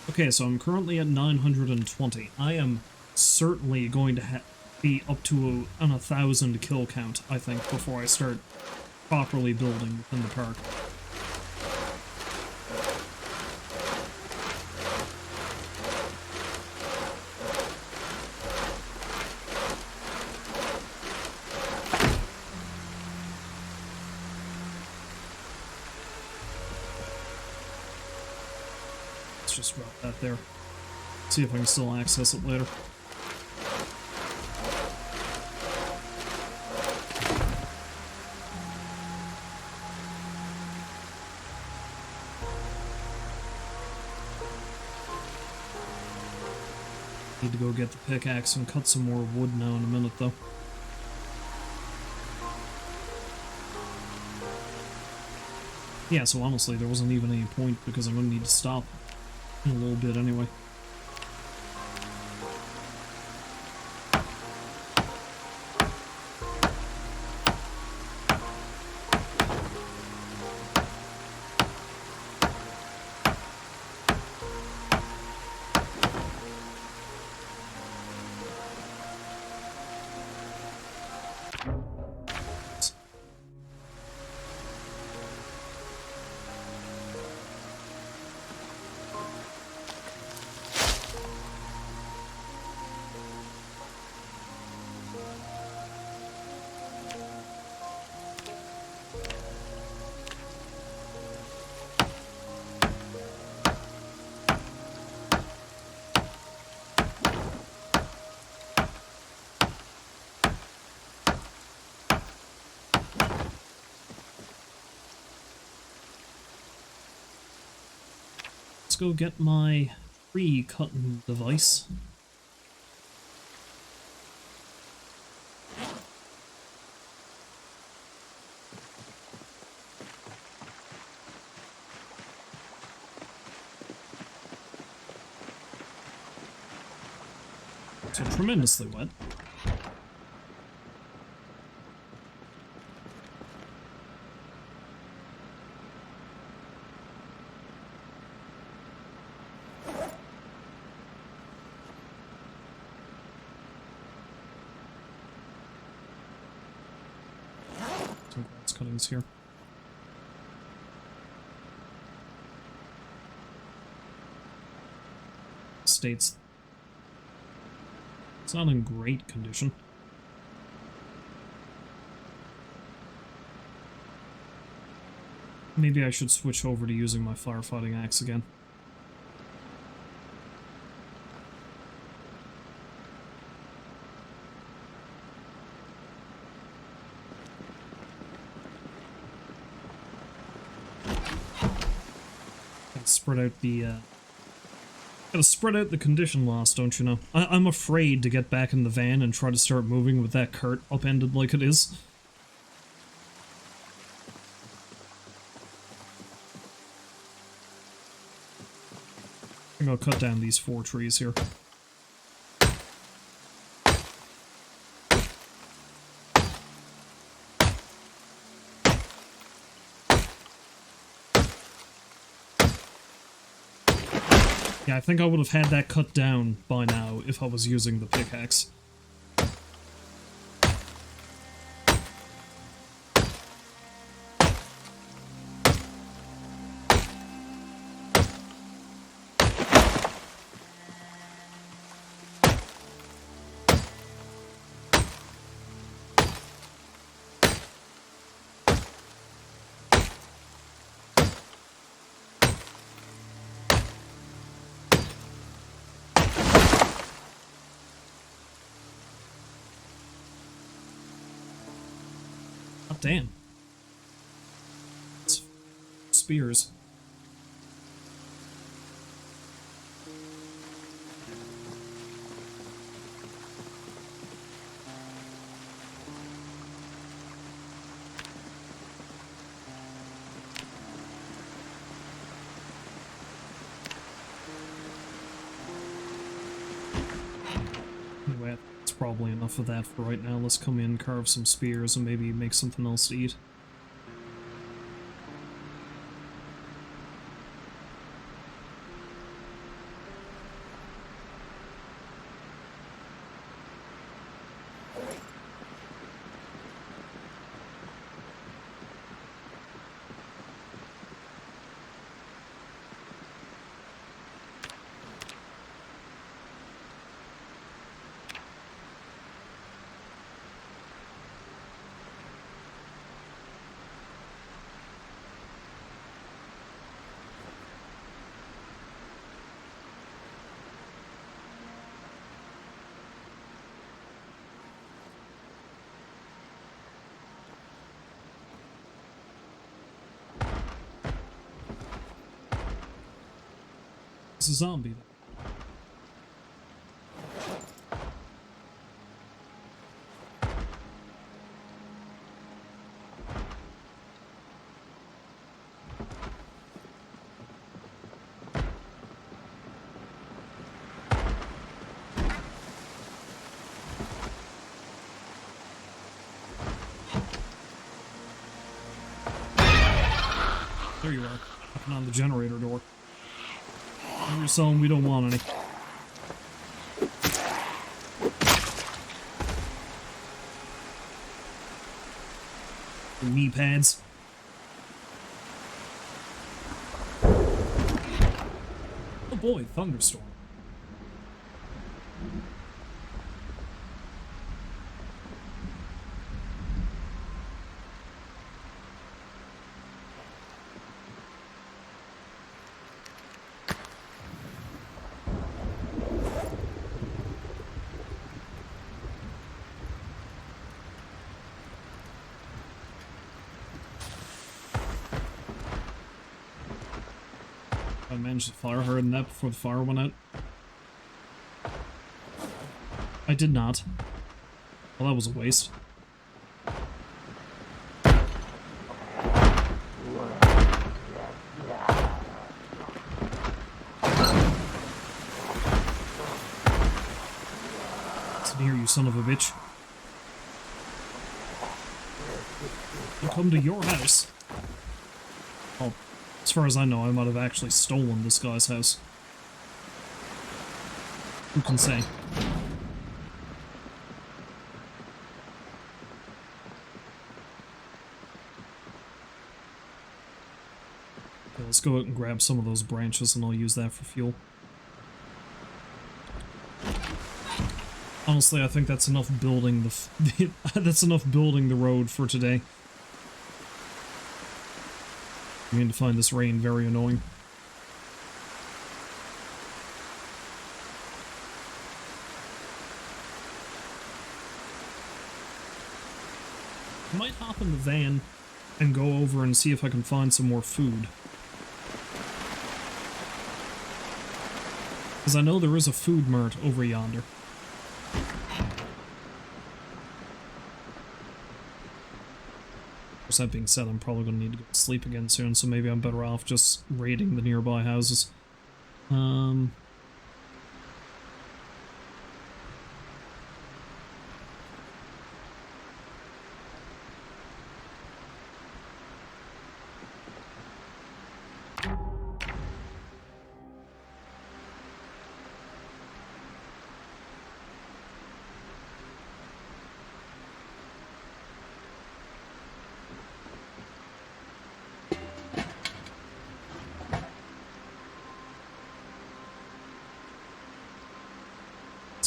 Speaker 1: Okay, so I'm currently at 920. I am certainly going to be up to an 1,000 kill count, I think, before I start properly building within the park. Just drop that there. See if I can still access it later. Need to go get the pickaxe and cut some more wood now in a minute, though. Yeah, so honestly, there wasn't even any point because I'm going to need to stop in a little bit anyway. let's go get my tree cutting device. So tremendously wet. Some grass cuttings here. States it's not in great condition. Maybe I should switch over to using my firefighting axe again. Gotta spread out the gotta spread out the condition loss, don't you know? I'm afraid to get back in the van and try to start moving with that cart upended like it is. I think I'll cut down these 4 trees here. Yeah, I think I would have had that cut down by now if I was using the pickaxe. Oh, damn. It's spears. Anyway, that's probably enough of that for right now. Let's come in, carve some spears, and maybe make something else to eat. It's a zombie. There you are, knocking on the generator door. You're saying we don't want any. The knee pads. Oh boy, thunderstorm. I managed to fire her in that before the fire went out. I did not. Well, that was a waste. Listen here, you son of a bitch. I'll come to your house. Well, as far as I know, I might have actually stolen this guy's house. Who can say? Okay, let's go out and grab some of those branches and I'll use that for fuel. Honestly, I think that's enough building that's enough building the road for today. I'm going to find this rain very annoying. I might hop in the van and go over and see if I can find some more food. Because I know there is a food mart over yonder. That being said, I'm probably going to need to go to sleep again soon, so maybe I'm better off just raiding the nearby houses.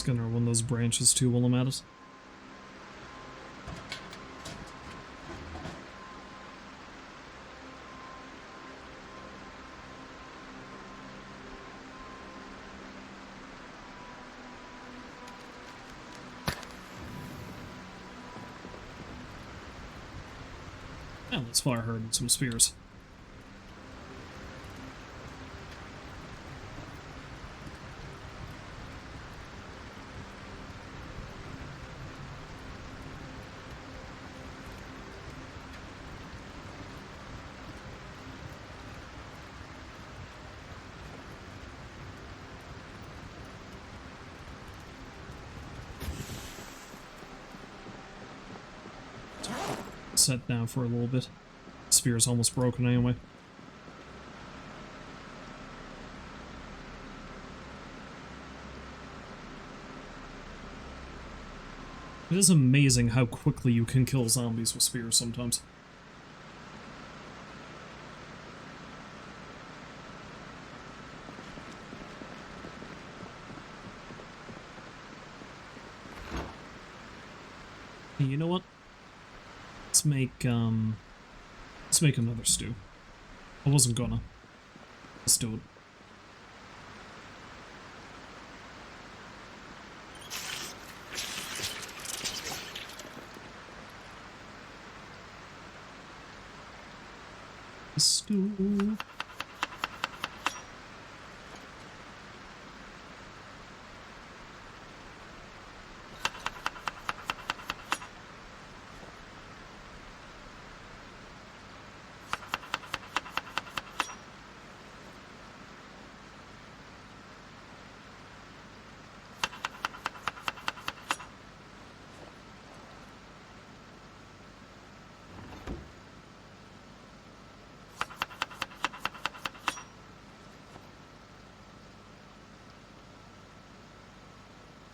Speaker 1: Gonna one of those branches too while I'm at it. Now let's fire her in some spears. Set down for a little bit. Spear's almost broken anyway. It is amazing how quickly you can kill zombies with spears sometimes. Hey, you know what? Let's make another stew. I wasn't gonna. Let's do it. Stew.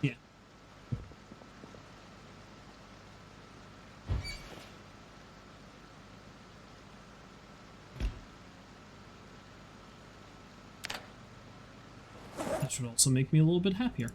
Speaker 1: Yeah. That should also make me a little bit happier.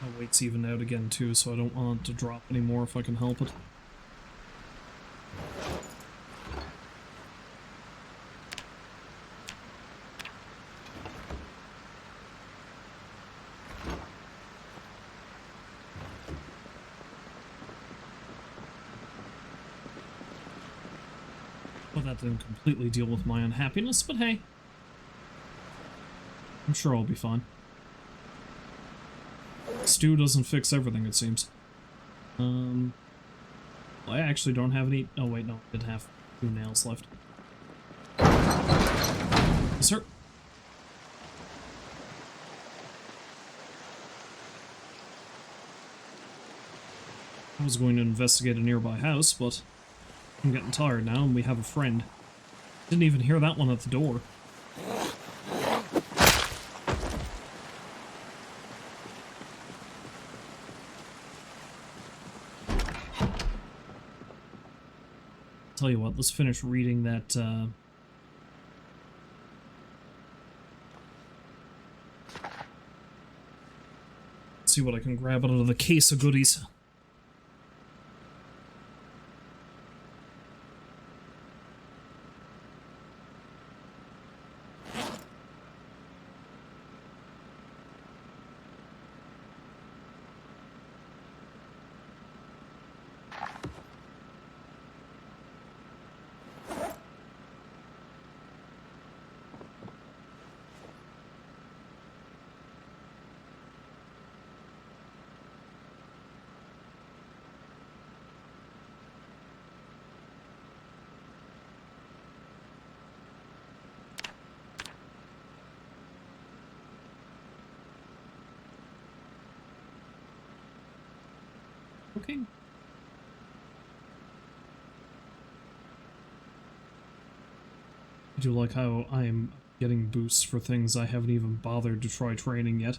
Speaker 1: My weight's evened out again too, so I don't want it to drop anymore if I can help it. Well, that didn't completely deal with my unhappiness, but hey. I'm sure I'll be fine. Stew doesn't fix everything, it seems. Well, I actually don't have any... Oh, wait, no. I did have 2 nails left. Yes, sir. I was going to investigate a nearby house, but I'm getting tired now, and we have a friend. Didn't even hear that one at the door. Tell you what, let's finish reading that, see what I can grab out of the case of goodies. Okay. I do like how I am getting boosts for things I haven't even bothered to try training yet.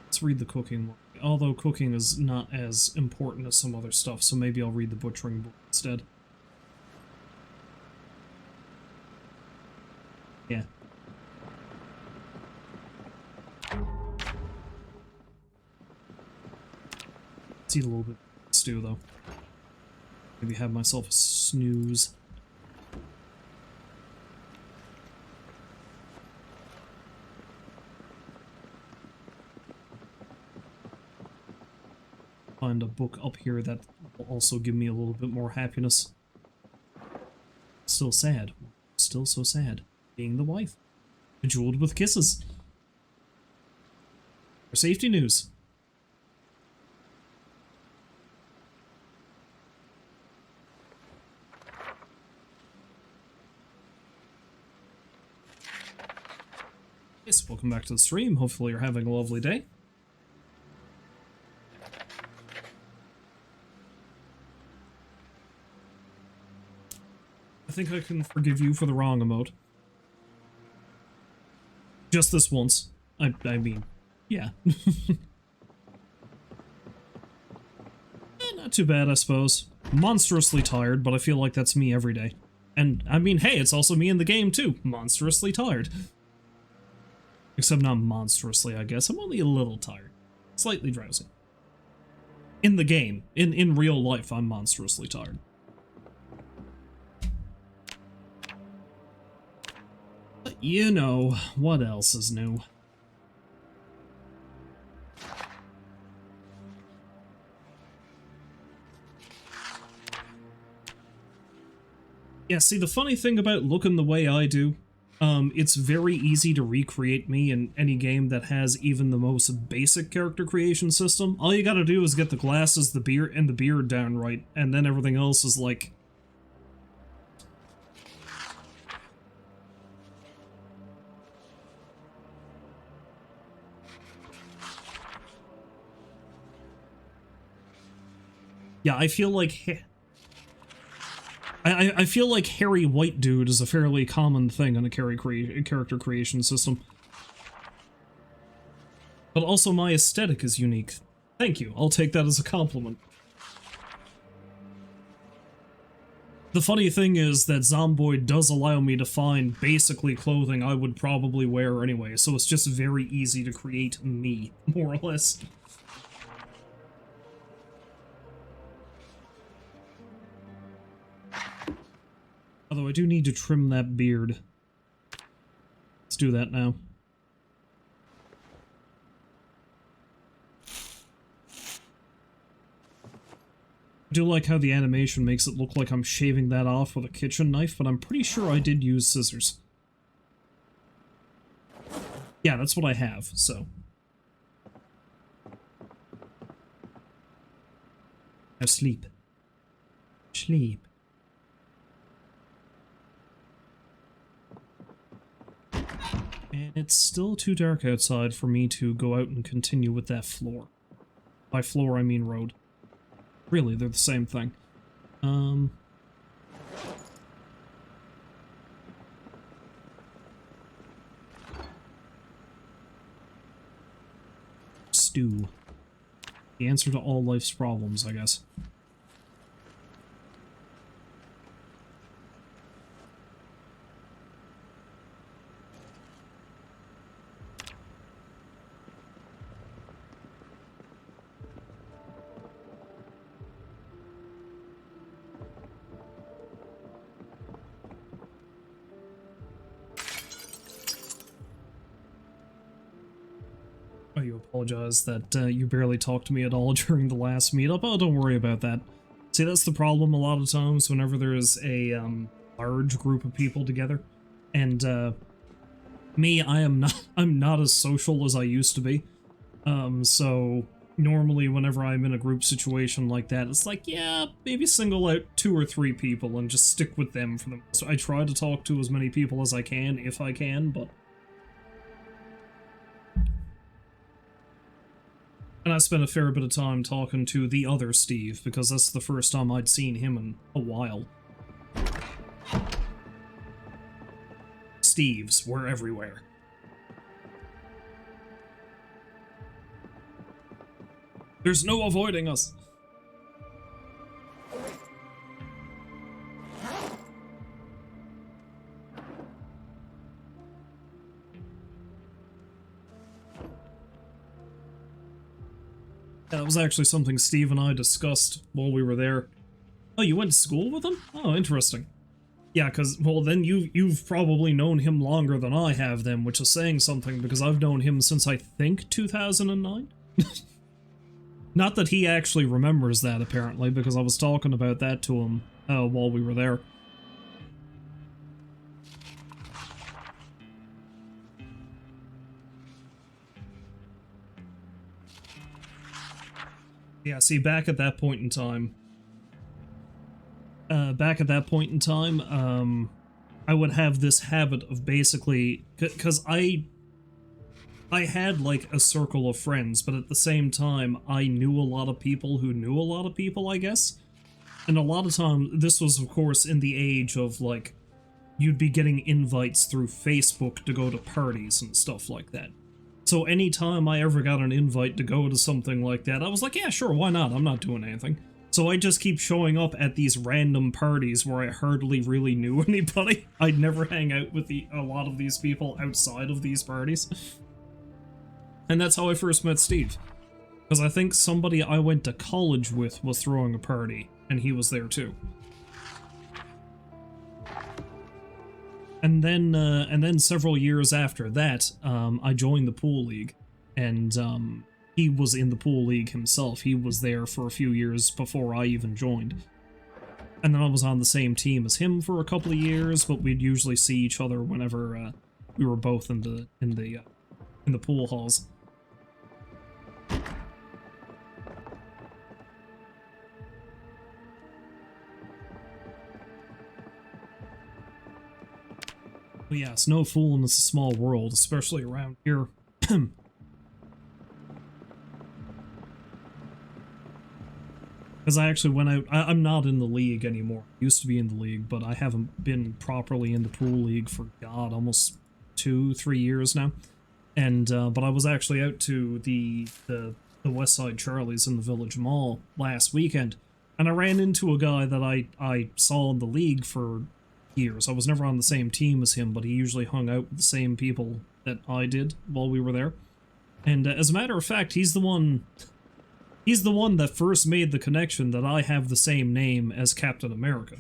Speaker 1: Let's read the cooking one. Although cooking is not as important as some other stuff, so maybe I'll read the butchering book instead. Yeah. Let's eat a little bit of stew, though. Maybe have myself a snooze. Find a book up here that will also give me a little bit more happiness. Still sad. Still so sad. Being the wife. Bejeweled with kisses. For safety news. Yes, welcome back to the stream. Hopefully you're having a lovely day. I think I can forgive you for the wrong emote. Just this once. I mean, yeah. Not too bad, I suppose. Monstrously tired, but I feel like that's me every day. And, I mean, hey, it's also me in the game, too. Monstrously tired. Except not monstrously, I guess. I'm only a little tired. Slightly drowsy. In the game. In real life, I'm monstrously tired. But you know, what else is new? Yeah, see, the funny thing about looking the way I do, it's very easy to recreate me in any game that has even the most basic character creation system. All you gotta do is get the glasses, the beard, and the beard down right, and then everything else is like... Yeah, I feel like... I feel like hairy white dude is a fairly common thing in a character creation system. But also my aesthetic is unique. Thank you, I'll take that as a compliment. The funny thing is that Zomboid does allow me to find basically clothing I would probably wear anyway, so it's just very easy to create me, more or less. Although I do need to trim that beard. Let's do that now. I do like how the animation makes it look like I'm shaving that off with a kitchen knife, but I'm pretty sure I did use scissors. Yeah, that's what I have, so. Now sleep. Sleep. And it's still too dark outside for me to go out and continue with that floor. By floor, I mean road. Really, they're the same thing. Stew. The answer to all life's problems, I guess. Oh, you apologize that you barely talked to me at all during the last meetup. Oh, don't worry about that. See, that's the problem a lot of times whenever there is a large group of people together. And me, I'm not as social as I used to be. So normally whenever I'm in a group situation like that, it's like, yeah, maybe single out 2 or 3 people and just stick with them for them. So I try to talk to as many people as I can, if I can, but... And I spent a fair bit of time talking to the other Steve, because that's the first time I'd seen him in a while. Steves were everywhere. There's no avoiding us. That was actually something Steve and I discussed while we were there. Oh, you went to school with him? Oh, interesting. Yeah, because, well, then you've probably known him longer than I have then, which is saying something, because I've known him since, I think, 2009? Not that he actually remembers that, apparently, because I was talking about that to him while we were there. Yeah, see, back at that point in time, I would have this habit of basically, because I had, like, a circle of friends, but at the same time, I knew a lot of people who knew a lot of people, I guess. And a lot of times, this was, of course, in the age of, like, you'd be getting invites through Facebook to go to parties and stuff like that. So anytime I ever got an invite to go to something like that, I was like, yeah, sure, why not? I'm not doing anything. So I just keep showing up at these random parties where I hardly really knew anybody. I'd never hang out with a lot of these people outside of these parties. And that's how I first met Steve. Because I think somebody I went to college with was throwing a party, and he was there too. And then several years after that, I joined the pool league, and he was in the pool league himself. He was there for a few years before I even joined. And then I was on the same team as him for a couple of years, but we'd usually see each other whenever we were both in the pool halls. But yeah, it's no fooling, it's a small world, especially around here. Because I actually went out, I'm not in the league anymore. I used to be in the league, but I haven't been properly in the pool league for, God, almost 2-3 years now. And, but I was actually out to the West Side Charlies in the Village Mall last weekend. And I ran into a guy that I saw in the league for years. I was never on the same team as him, but he usually hung out with the same people that I did while we were there. And as a matter of fact, he's the one that first made the connection that I have the same name as Captain America.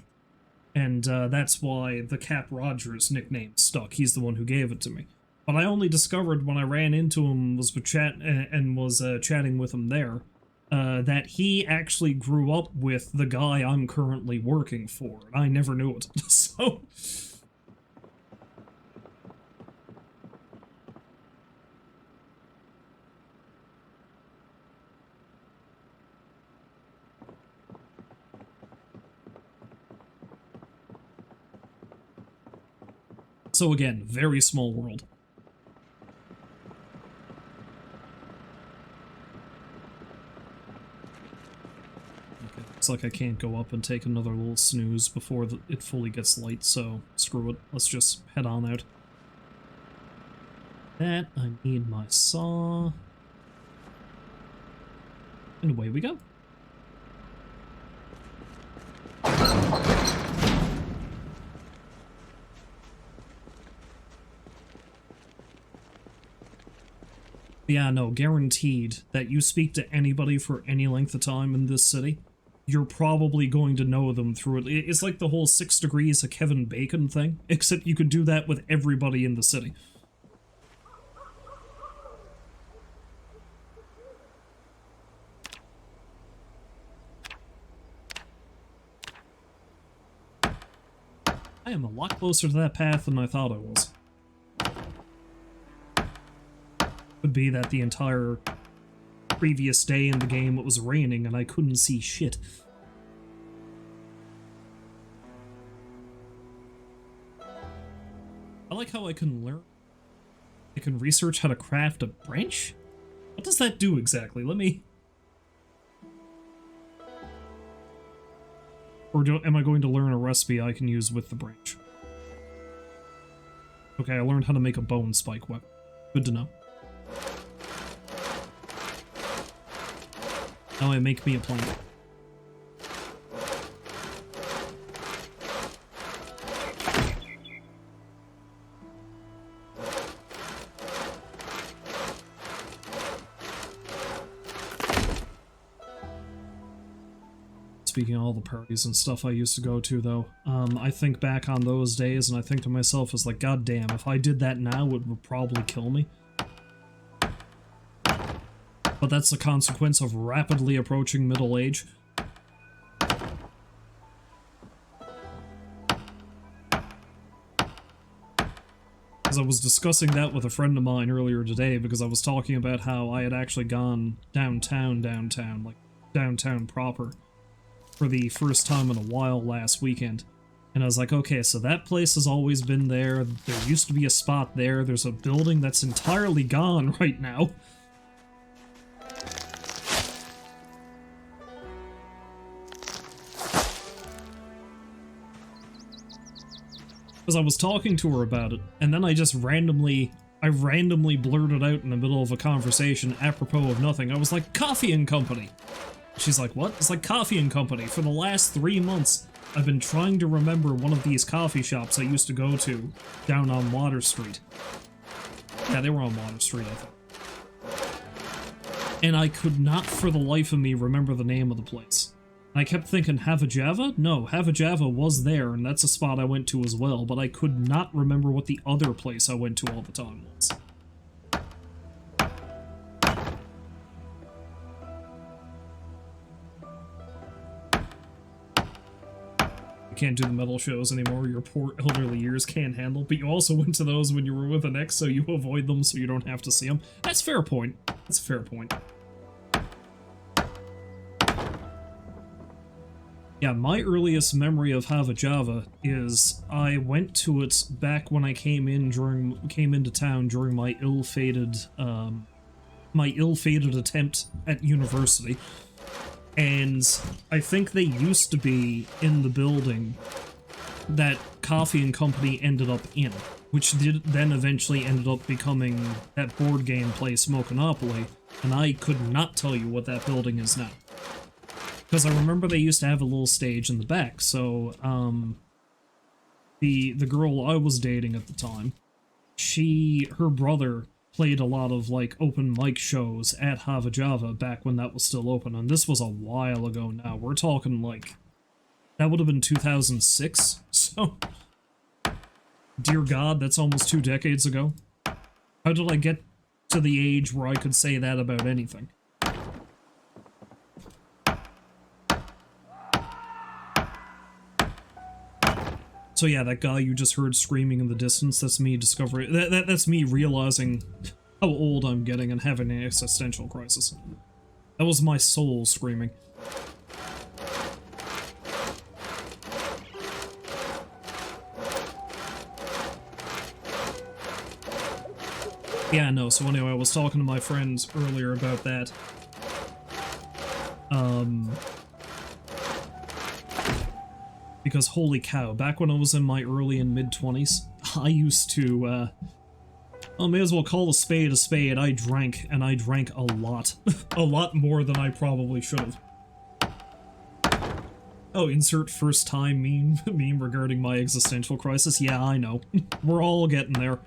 Speaker 1: And that's why the Cap Rogers nickname stuck. He's the one who gave it to me. But I only discovered when I ran into him was chatting with him there, that he actually grew up with the guy I'm currently working for. And I never knew it. So... So again, very small world. Okay, looks like I can't go up and take another little snooze before it fully gets light, so screw it. Let's just head on out. That, I need my saw. And away we go. Yeah, no, guaranteed that you speak to anybody for any length of time in this city, you're probably going to know them through it. It's like the whole 6 degrees of Kevin Bacon thing, except you could do that with everybody in the city. I am a lot closer to that path than I thought I was. Could be that the entire previous day in the game it was raining and I couldn't see shit. I like how I can research how to craft a branch? What does that do exactly? Let me... Or am I going to learn a recipe I can use with the branch? Okay, I learned how to make a bone spike weapon. Good to know. Now I make me a plank. Speaking of all the parties and stuff I used to go to, though, I think back on those days and I think to myself, it's like, god damn, if I did that now, it would probably kill me. But that's the consequence of rapidly approaching middle age. Because I was discussing that with a friend of mine earlier today, because I was talking about how I had actually gone downtown, like downtown proper, for the first time in a while last weekend. And I was like, okay, so that place has always been there, there used to be a spot there, there's a building that's entirely gone right now. Because I was talking to her about it, and then I randomly blurted out in the middle of a conversation apropos of nothing. I was like, Coffee and Company! She's like, what? It's like Coffee and Company. For the last 3 months, I've been trying to remember one of these coffee shops I used to go to down on Water Street. Yeah, they were on Water Street, I think. And I could not for the life of me remember the name of the place. I kept thinking, Have Java? No, Have Java was there, and that's a spot I went to as well, but I could not remember what the other place I went to all the time was. You can't do the metal shows anymore, your poor elderly ears can't handle, but you also went to those when you were with an ex, so you avoid them so you don't have to see them. That's a fair point. That's a fair point. Yeah, my earliest memory of Have Java is I went to it back when I came into town during my ill-fated attempt at university, and I think they used to be in the building that Coffee and Company ended up in, which then eventually ended up becoming that board game place Monopoly, and I could not tell you what that building is now. Because I remember they used to have a little stage in the back, so, the girl I was dating at the time, her brother played a lot of, like, open mic shows at Hava Java back when that was still open, and this was a while ago now. We're talking, like, that would have been 2006, so... Dear God, that's almost 2 decades ago. How did I get to the age where I could say that about anything? So yeah, that guy you just heard screaming in the distance, that's me discovering... That's me realizing how old I'm getting and having an existential crisis. That was my soul screaming. Yeah, no, so anyway, I was talking to my friends earlier about that. Because holy cow, back when I was in my early and mid-20s, I used to, I may as well call a spade a spade. I drank, and I drank a lot. A lot more than I probably should have. Oh, insert first time meme regarding my existential crisis. Yeah, I know. We're all getting there.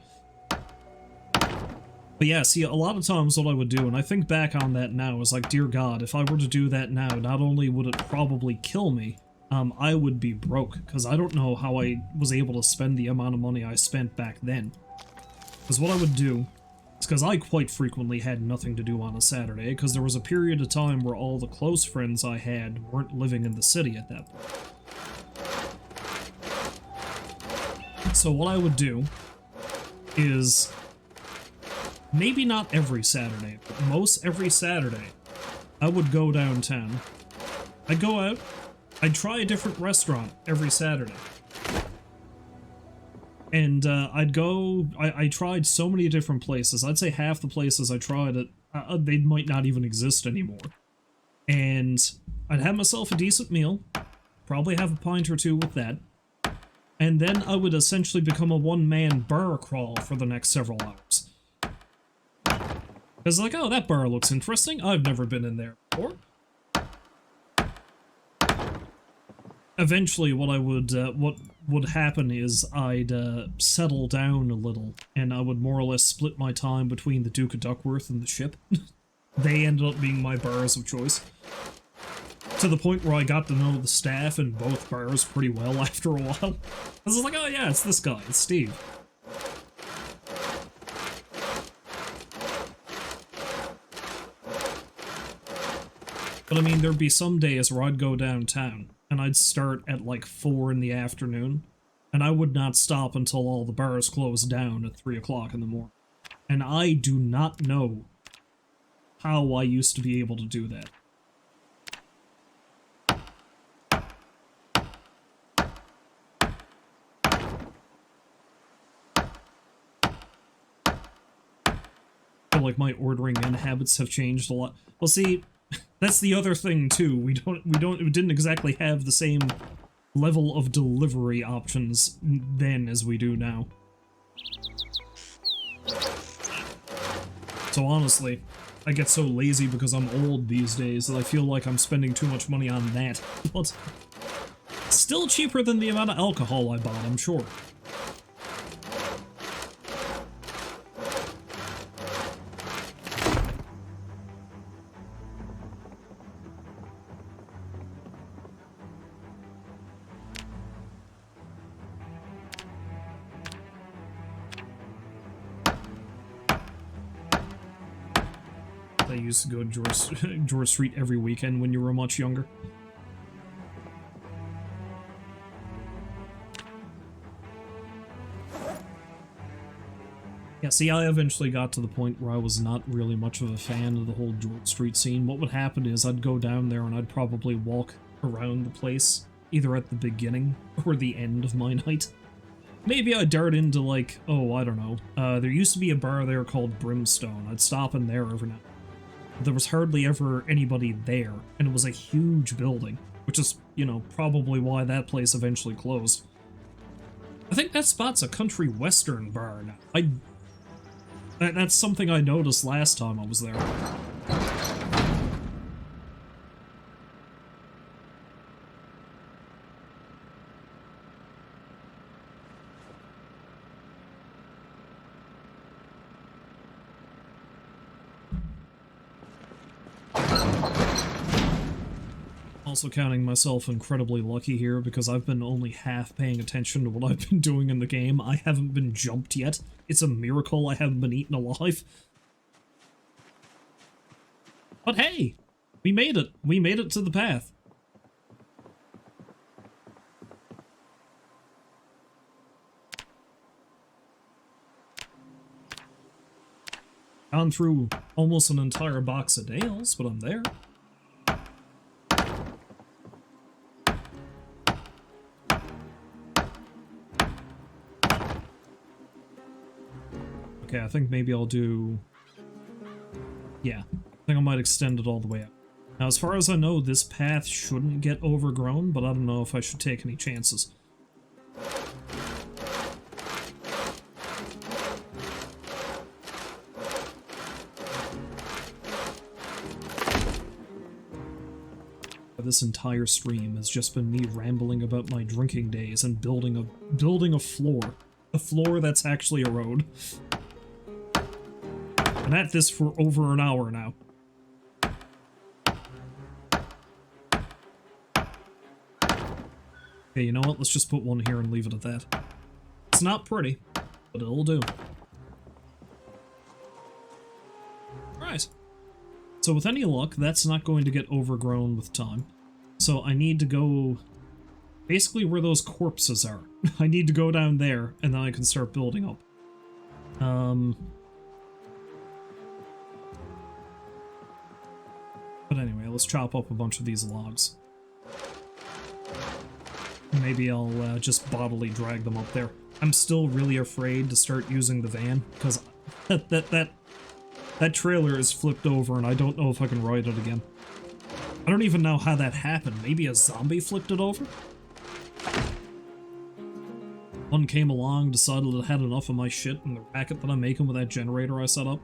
Speaker 1: But yeah, see, a lot of times what I would do, and I think back on that now, is like, dear God, if I were to do that now, not only would it probably kill me, I would be broke, because I don't know how I was able to spend the amount of money I spent back then. Because what I would do, is because I quite frequently had nothing to do on a Saturday, because there was a period of time where all the close friends I had weren't living in the city at that point. So what I would do is... maybe not every Saturday, but most every Saturday, I would go downtown. I'd go out, I'd try a different restaurant every Saturday. And I'd go, I tried so many different places. I'd say half the places I tried, they might not even exist anymore. And I'd have myself a decent meal, probably have a pint or two with that. And then I would essentially become a one-man bar crawl for the next several hours. Because like, oh, that bar looks interesting. I've never been in there before. Eventually, what would happen is I'd settle down a little, and I would more or less split my time between the Duke of Duckworth and the Ship. They ended up being my bars of choice. To the point where I got to know the staff in both bars pretty well after a while. I was like, oh yeah, it's this guy, it's Steve. But I mean, there'd be some days where I'd go downtown, and I'd start at like 4 in the afternoon, and I would not stop until all the bars closed down at 3 o'clock in the morning. And I do not know how I used to be able to do that. I feel like my ordering in habits have changed a lot. Well, see, that's the other thing too. We didn't exactly have the same level of delivery options then as we do now. So honestly, I get so lazy because I'm old these days that I feel like I'm spending too much money on that. But still cheaper than the amount of alcohol I bought, I'm sure. I used to go to George Street every weekend when you were much younger. Yeah, see, I eventually got to the point where I was not really much of a fan of the whole George Street scene. What would happen is I'd go down there and I'd probably walk around the place, either at the beginning or the end of my night. Maybe I'd dart into, like, oh, I don't know. There used to be a bar there called Brimstone. I'd stop in there every night. There was hardly ever anybody there, and it was a huge building, which is, you know, probably why that place eventually closed. I think that spot's a country western bar now. That's something I noticed last time I was there. Also counting myself incredibly lucky here because I've been only half paying attention to what I've been doing in the game. I haven't been jumped yet. It's a miracle I haven't been eaten alive. But hey, we made it. We made it to the path. Gone through almost an entire box of nails, but I'm there. Okay, I think maybe I'll do... Yeah, I think I might extend it all the way out. Now, as far as I know, this path shouldn't get overgrown, but I don't know if I should take any chances. This entire stream has just been me rambling about my drinking days and building a floor that's actually a road. And at this for over an hour now. Okay, you know what? Let's just put one here and leave it at that. It's not pretty, but it'll do. Right. So with any luck, that's not going to get overgrown with time. So I need to go basically where those corpses are. I need to go down there, and then I can start building up. But anyway, let's chop up a bunch of these logs. Maybe I'll just bodily drag them up there. I'm still really afraid to start using the van, because that trailer is flipped over and I don't know if I can ride it again. I don't even know how that happened. Maybe a zombie flipped it over? One came along, decided it had enough of my shit and the racket that I'm making with that generator I set up.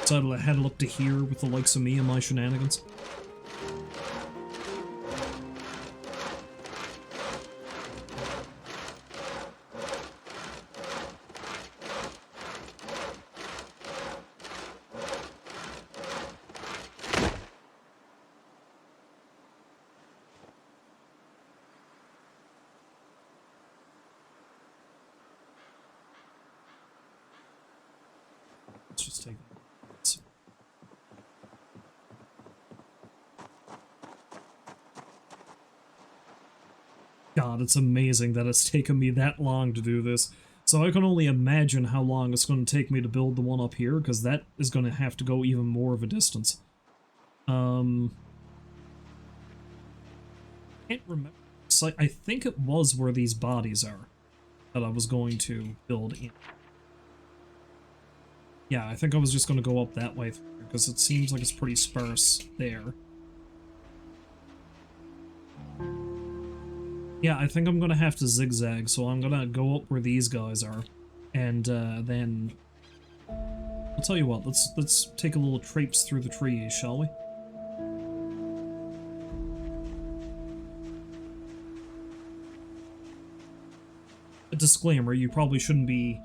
Speaker 1: Decided I had it up to here with the likes of me and my shenanigans. Let's just take that. God, it's amazing that it's taken me that long to do this. So I can only imagine how long it's going to take me to build the one up here, because that is going to have to go even more of a distance. Can't remember. So I think it was where these bodies are that I was going to build in. Yeah, I think I was just going to go up that way, because it seems like it's pretty sparse there. Yeah, I think I'm gonna have to zigzag, so I'm gonna go up where these guys are, and then I'll tell you what. Let's take a little traipse through the trees, shall we? A disclaimer: you probably shouldn't be.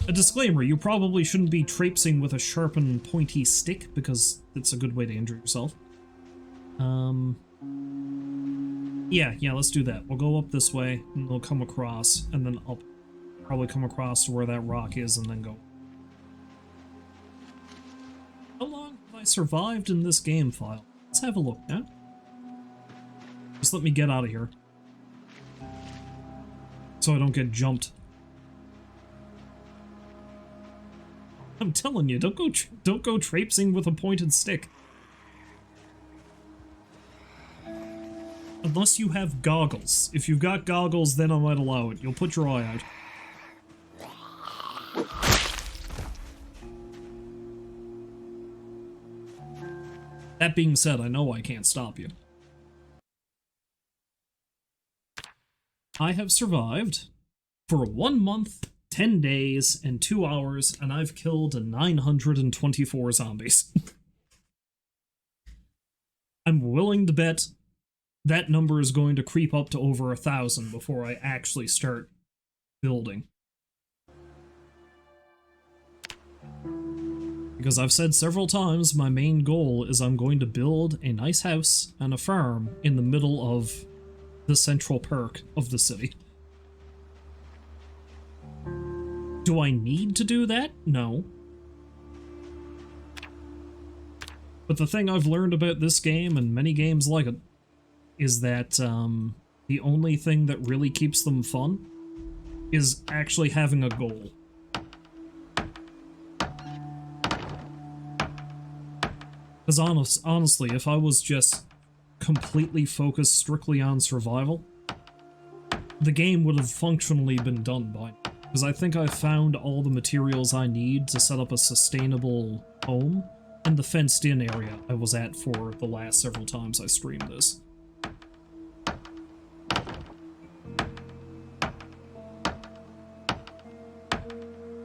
Speaker 1: A disclaimer: you probably shouldn't be traipsing with a sharpened, pointy stick because it's a good way to injure yourself. Yeah, let's do that. We'll go up this way, and we'll come across, and then up. Probably come across to where that rock is, and then go. How long have I survived in this game file? Let's have a look now. Just let me get out of here. So I don't get jumped. I'm telling you, don't go traipsing with a pointed stick. Unless you have goggles. If you've got goggles, then I might allow it. You'll put your eye out. That being said, I know I can't stop you. I have survived for 1 month, 10 days, and 2 hours, and I've killed 924 zombies. I'm willing to bet that number is going to creep up to over 1,000 before I actually start building. Because I've said several times my main goal is I'm going to build a nice house and a farm in the middle of the central perk of the city. Do I need to do that? No. But the thing I've learned about this game, and many games like it, is that the only thing that really keeps them fun is actually having a goal. Because honestly, if I was just completely focused strictly on survival, the game would have functionally been done by now. Because I think I've found all the materials I need to set up a sustainable home in the fenced-in area I was at for the last several times I streamed this.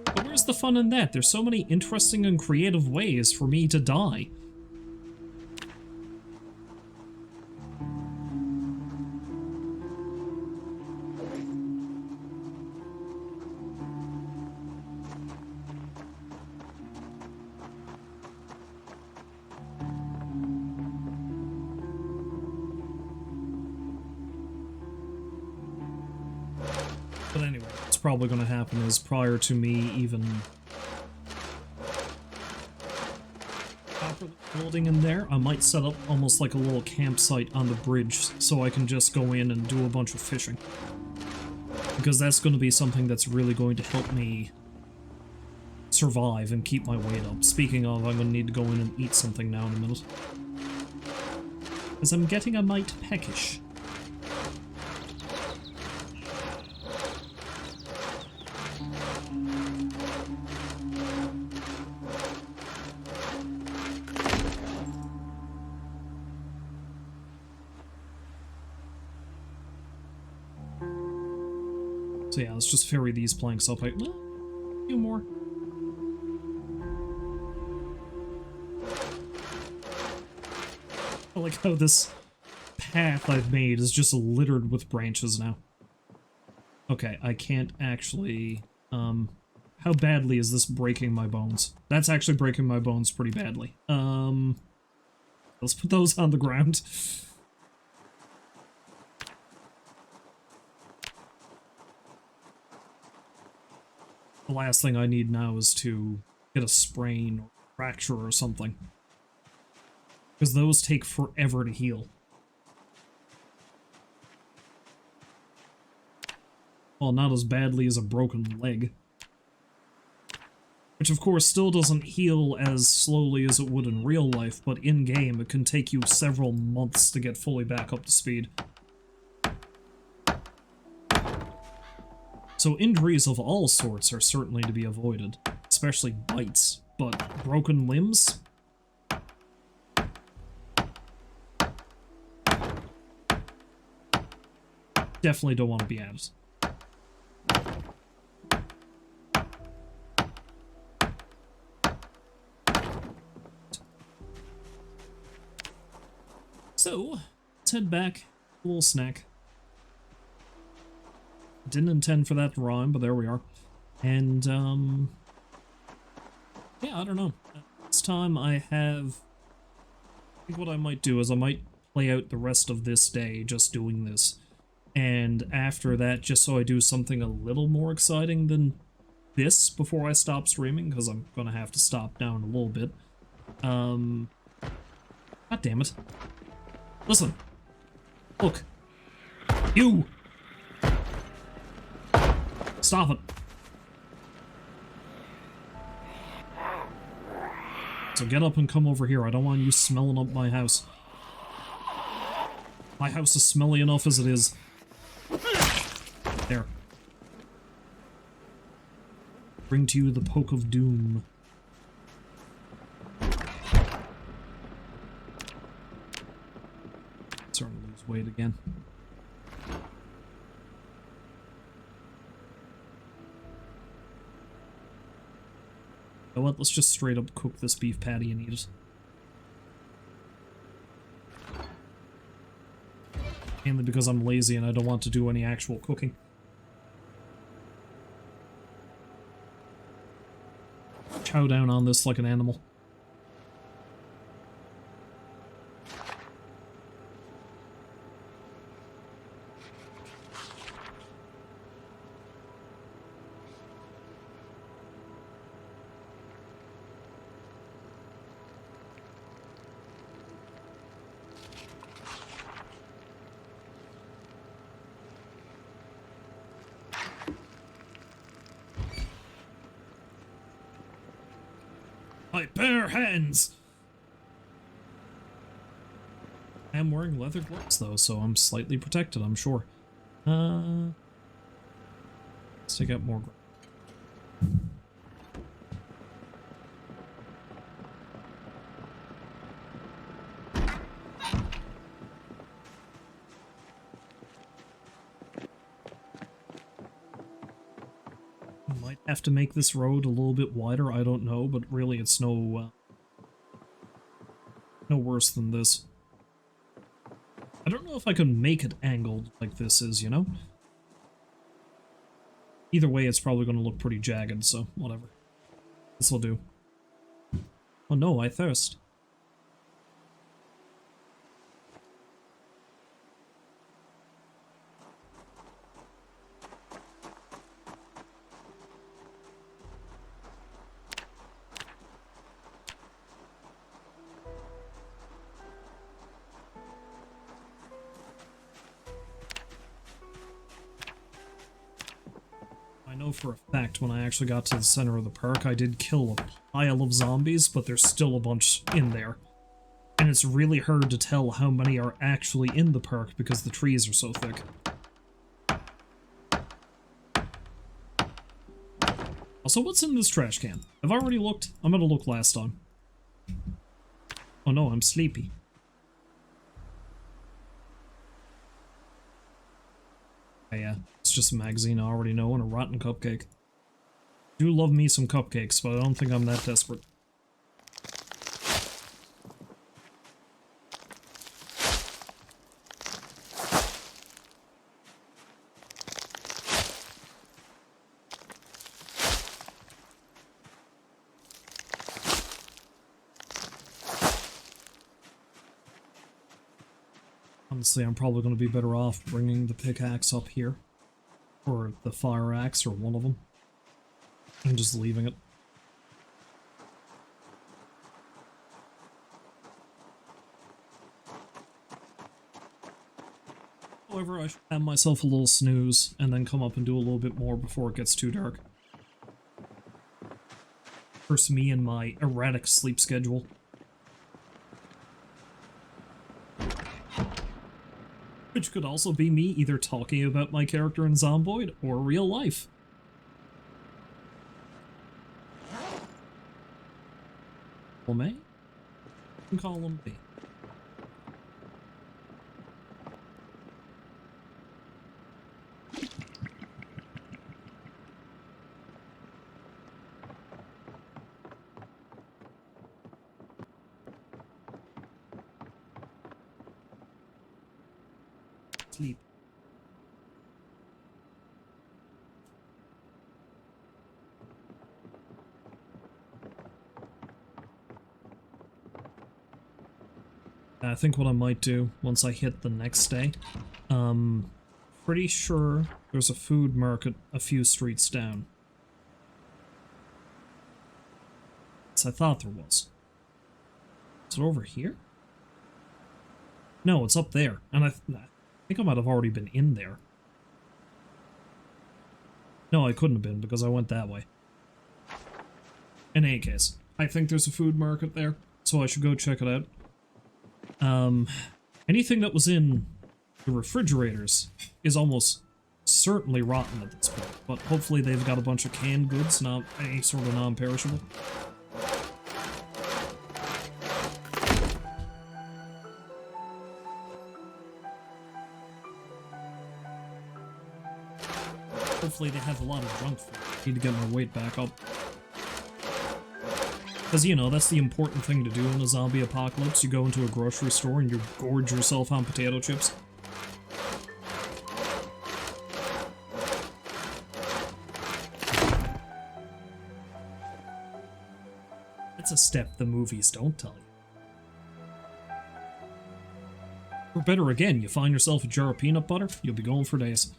Speaker 1: But where's the fun in that? There's so many interesting and creative ways for me to die. But anyway, what's probably going to happen is prior to me even properly building in there, I might set up almost like a little campsite on the bridge so I can just go in and do a bunch of fishing. Because that's going to be something that's really going to help me survive and keep my weight up. Speaking of, I'm going to need to go in and eat something now in a minute. As I'm getting a mite peckish. So yeah, let's just ferry these planks up. A few more. I like how this path I've made is just littered with branches now. Okay, I can't actually... how badly is this breaking my bones? That's actually breaking my bones pretty badly. Let's put those on the ground. The last thing I need now is to get a sprain or fracture or something. Because those take forever to heal. Well, not as badly as a broken leg. Which of course still doesn't heal as slowly as it would in real life, but in-game it can take you several months to get fully back up to speed. So injuries of all sorts are certainly to be avoided, especially bites, but broken limbs? Definitely don't want to be at it. So, let's head back. A little snack. Didn't intend for that to rhyme, but there we are. And, yeah, I don't know. This time I have... I think what I might do is I might play out the rest of this day just doing this. And after that, just so I do something a little more exciting than this before I stop streaming, because I'm gonna have to stop now in a little bit. God damn it. Listen. Look. You! Stop it. So get up and come over here. I don't want you smelling up my house. My house is smelly enough as it is. There. Bring to you the poke of doom. Starting to lose weight again. You know what? Let's just straight up cook this beef patty and eat it. Mainly because I'm lazy and I don't want to do any actual cooking. chow down on this like an animal. My bare hands! I am wearing leather gloves though, so I'm slightly protected, I'm sure. Let's take out more. Might have to make this road a little bit wider, I don't know, but really it's no worse than this. I don't know if I can make it angled like this is, you know? Either way, it's probably going to look pretty jagged, so whatever. This'll do. Oh no, I thirst. I know for a fact when I actually got to the center of the park, I did kill a pile of zombies, but there's still a bunch in there. And it's really hard to tell how many are actually in the park because the trees are so thick. Also, what's in this trash can? I've already looked. I'm gonna look last time. Oh no, I'm sleepy. Yeah, it's just a magazine I already know and a rotten cupcake. I do love me some cupcakes, but I don't think I'm that desperate. Honestly, I'm probably going to be better off bringing the pickaxe up here. Or the fire axe, or one of them. And just leaving it. However, I should have myself a little snooze, and then come up and do a little bit more before it gets too dark. First, me and my erratic sleep schedule. Which could also be me either talking about my character in Zomboid or real life. Well, may? You can call him B. Sleep. I think what I might do once I hit the next day, pretty sure there's a food market a few streets down. Yes, I thought there was. Is it over here? No, it's up there, and I think I might have already been in there. No, I couldn't have been because I went that way. In any case, I think there's a food market there, so I should go check it out. Anything that was in the refrigerators is almost certainly rotten at this point, but hopefully they've got a bunch of canned goods, not any sort of non-perishable. Hopefully they have a lot of junk food. I need to get my weight back up. Because, you know, that's the important thing to do in a zombie apocalypse. You go into a grocery store and you gorge yourself on potato chips. It's a step the movies don't tell you. Or better again, you find yourself a jar of peanut butter, you'll be going for days.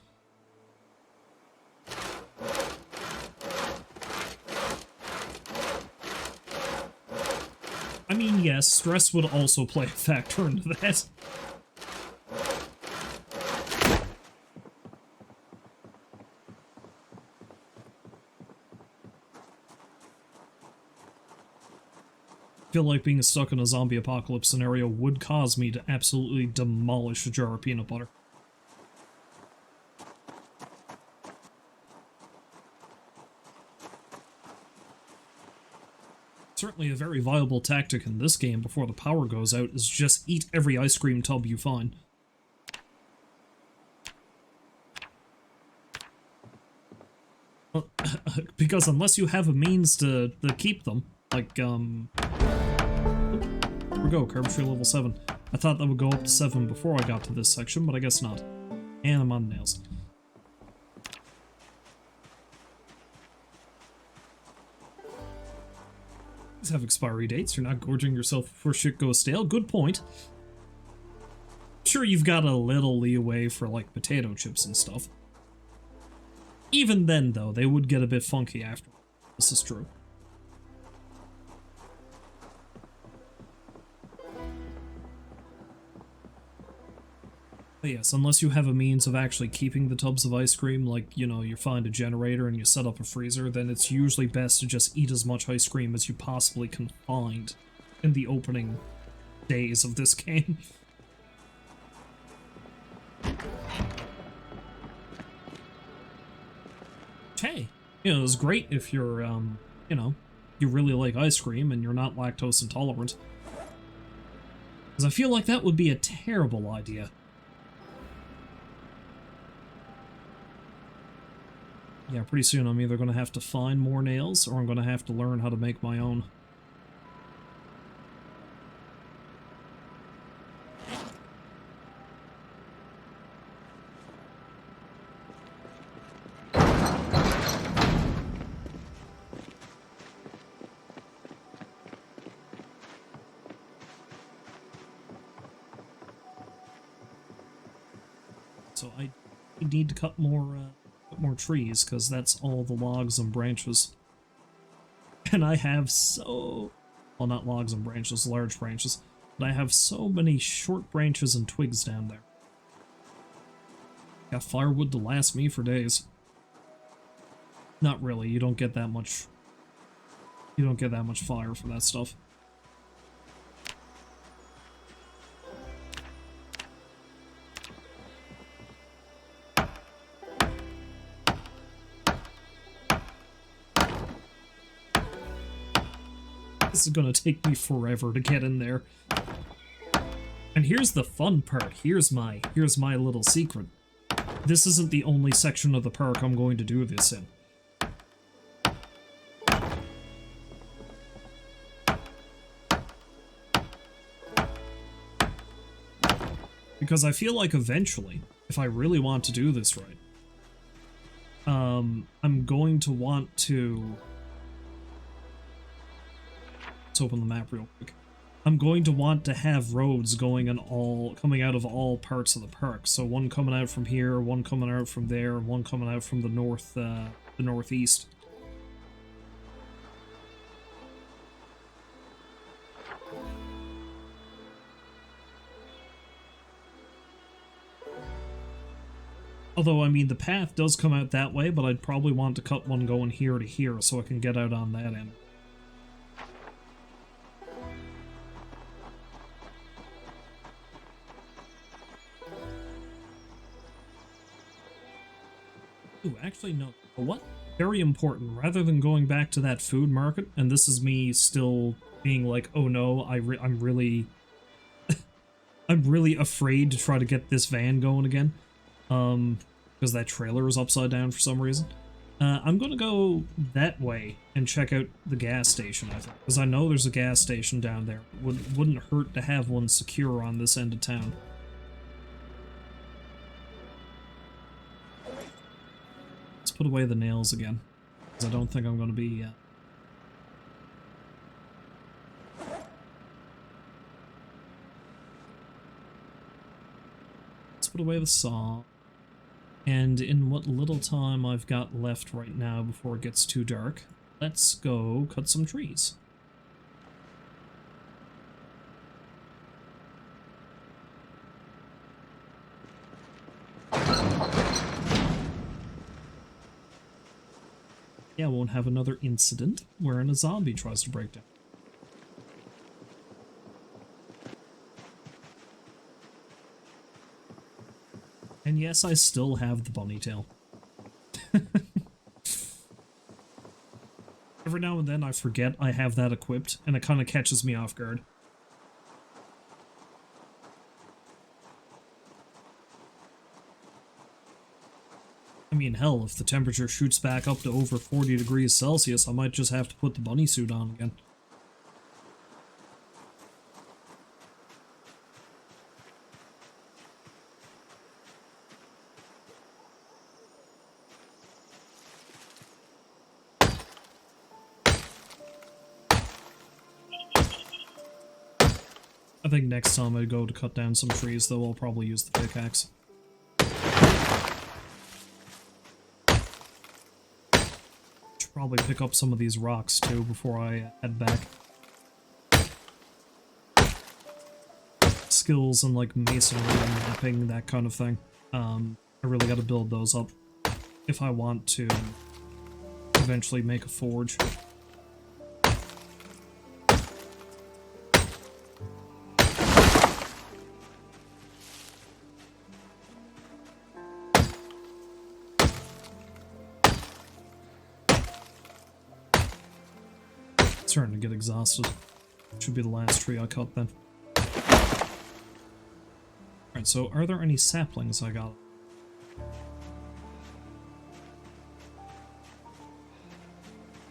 Speaker 1: I mean, yes, stress would also play a factor into that. I feel like being stuck in a zombie apocalypse scenario would cause me to absolutely demolish a jar of peanut butter. Certainly a very viable tactic in this game before the power goes out is just eat every ice cream tub you find. Because unless you have a means to keep them, like, here we go, carpentry level 7. I thought that would go up to 7 before I got to this section, but I guess not. And I'm on nails. These have expiry dates. You're not gorging yourself before shit goes stale. Good point. Sure, you've got a little leeway for, like, potato chips and stuff. Even then, though, they would get a bit funky after. This is true. But yes, unless you have a means of actually keeping the tubs of ice cream, like, you know, you find a generator and you set up a freezer, then it's usually best to just eat as much ice cream as you possibly can find in the opening days of this game. Hey, you know, it's great if you're, you know, you really like ice cream and you're not lactose intolerant. Because I feel like that would be a terrible idea. Yeah, pretty soon I'm either going to have to find more nails or I'm going to have to learn how to make my own. So I need to cut more trees, because that's all the logs and branches. And I have so... well, not logs and branches, large branches. But I have so many short branches and twigs down there. Got firewood to last me for days. Not really, you don't get that much... you don't get that much fire for that stuff. This is gonna take me forever to get in there. And here's the fun part. Here's my little secret. This isn't the only section of the park I'm going to do this in. Because I feel like eventually, if I really want to do this right, I'm going to want to... let's open the map real quick. I'm going to want to have roads going in coming out of all parts of the park. So one coming out from here, one coming out from there, and one coming out from the northeast. Although, I mean, the path does come out that way, but I'd probably want to cut one going here to here so I can get out on that end. Ooh, actually, no. What? Very important. Rather than going back to that food market, and this is me still being like, oh no, I'm really... I'm really afraid to try to get this van going again. Because that trailer is upside down for some reason. I'm gonna go that way and check out the gas station, I think. Because I know there's a gas station down there. Wouldn't hurt to have one secure on this end of town. Let's put away the nails again. Because I don't think I'm gonna be... put away the saw. And in what little time I've got left right now before it gets too dark, let's go cut some trees. Yeah, I won't have another incident wherein a zombie tries to break down. And yes, I still have the bunny tail. Every now and then I forget I have that equipped, and it kind of catches me off guard. I mean, hell, if the temperature shoots back up to over 40 degrees Celsius, I might just have to put the bunny suit on again. I think next time I go to cut down some trees, though, I'll probably use the pickaxe. Should probably pick up some of these rocks, too, before I head back. Skills and, like, masonry and mapping, that kind of thing. I really gotta build those up if I want to eventually make a forge. Starting to get exhausted. Should be the last tree I cut then. Alright, so are there any saplings I got?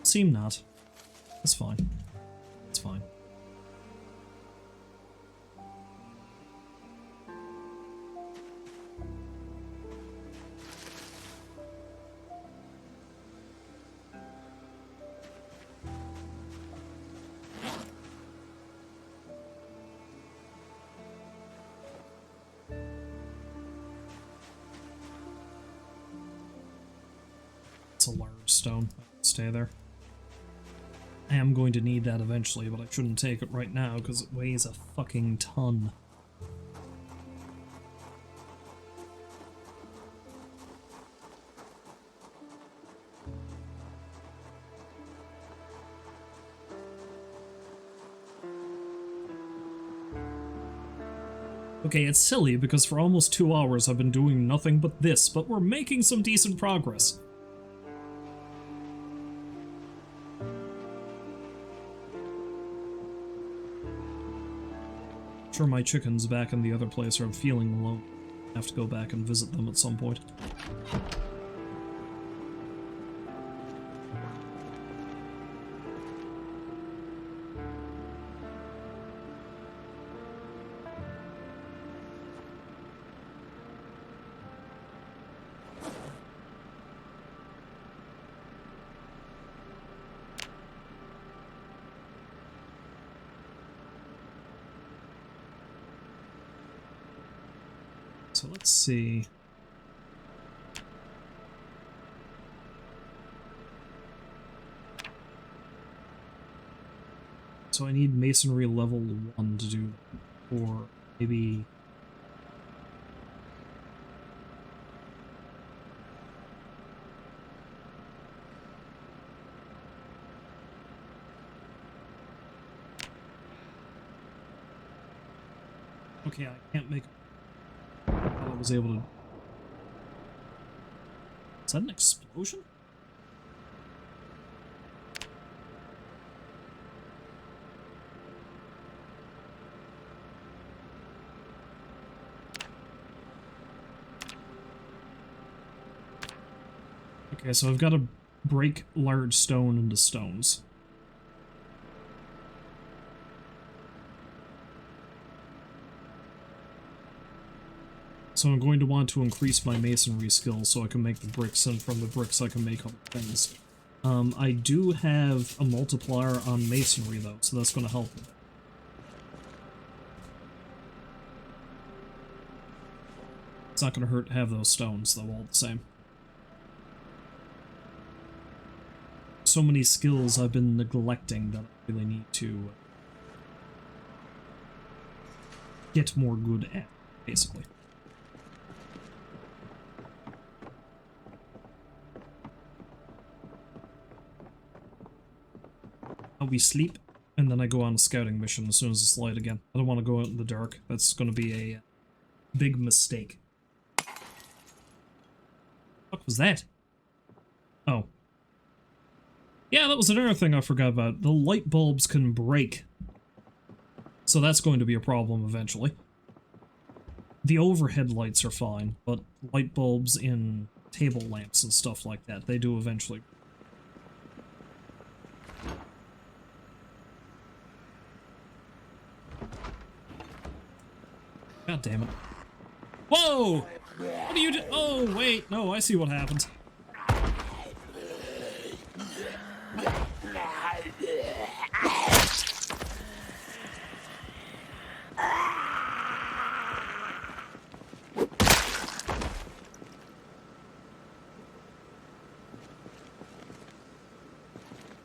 Speaker 1: Seem not. That's fine. That's fine. It's a large stone. Stay there. I am going to need that eventually, but I shouldn't take it right now because it weighs a fucking ton. Okay, it's silly because for almost 2 hours I've been doing nothing but this, but we're making some decent progress. Sure, my chickens back in the other place are feeling alone. I have to go back and visit them at some point. So let's see. So I need masonry level 1 to do, or maybe... Okay, I can't make... I was able to... Is that an explosion? Okay, so I've got to break large stone into stones. So I'm going to want to increase my masonry skills so I can make the bricks, and from the bricks I can make other things. I do have a multiplier on masonry though, so that's going to help. not going to hurt to have those stones, though, all the same. So many skills I've been neglecting that I really need to get more good at, basically. We sleep, and then I go on a scouting mission as soon as it's light again. I don't want to go out in the dark. That's going to be a big mistake. What was that? Oh. Yeah, that was another thing I forgot about. The light bulbs can break. So that's going to be a problem eventually. The overhead lights are fine, but light bulbs in table lamps and stuff like that, they do eventually. God damn it. Whoa! What are you do- Oh, wait, no, I see what happened.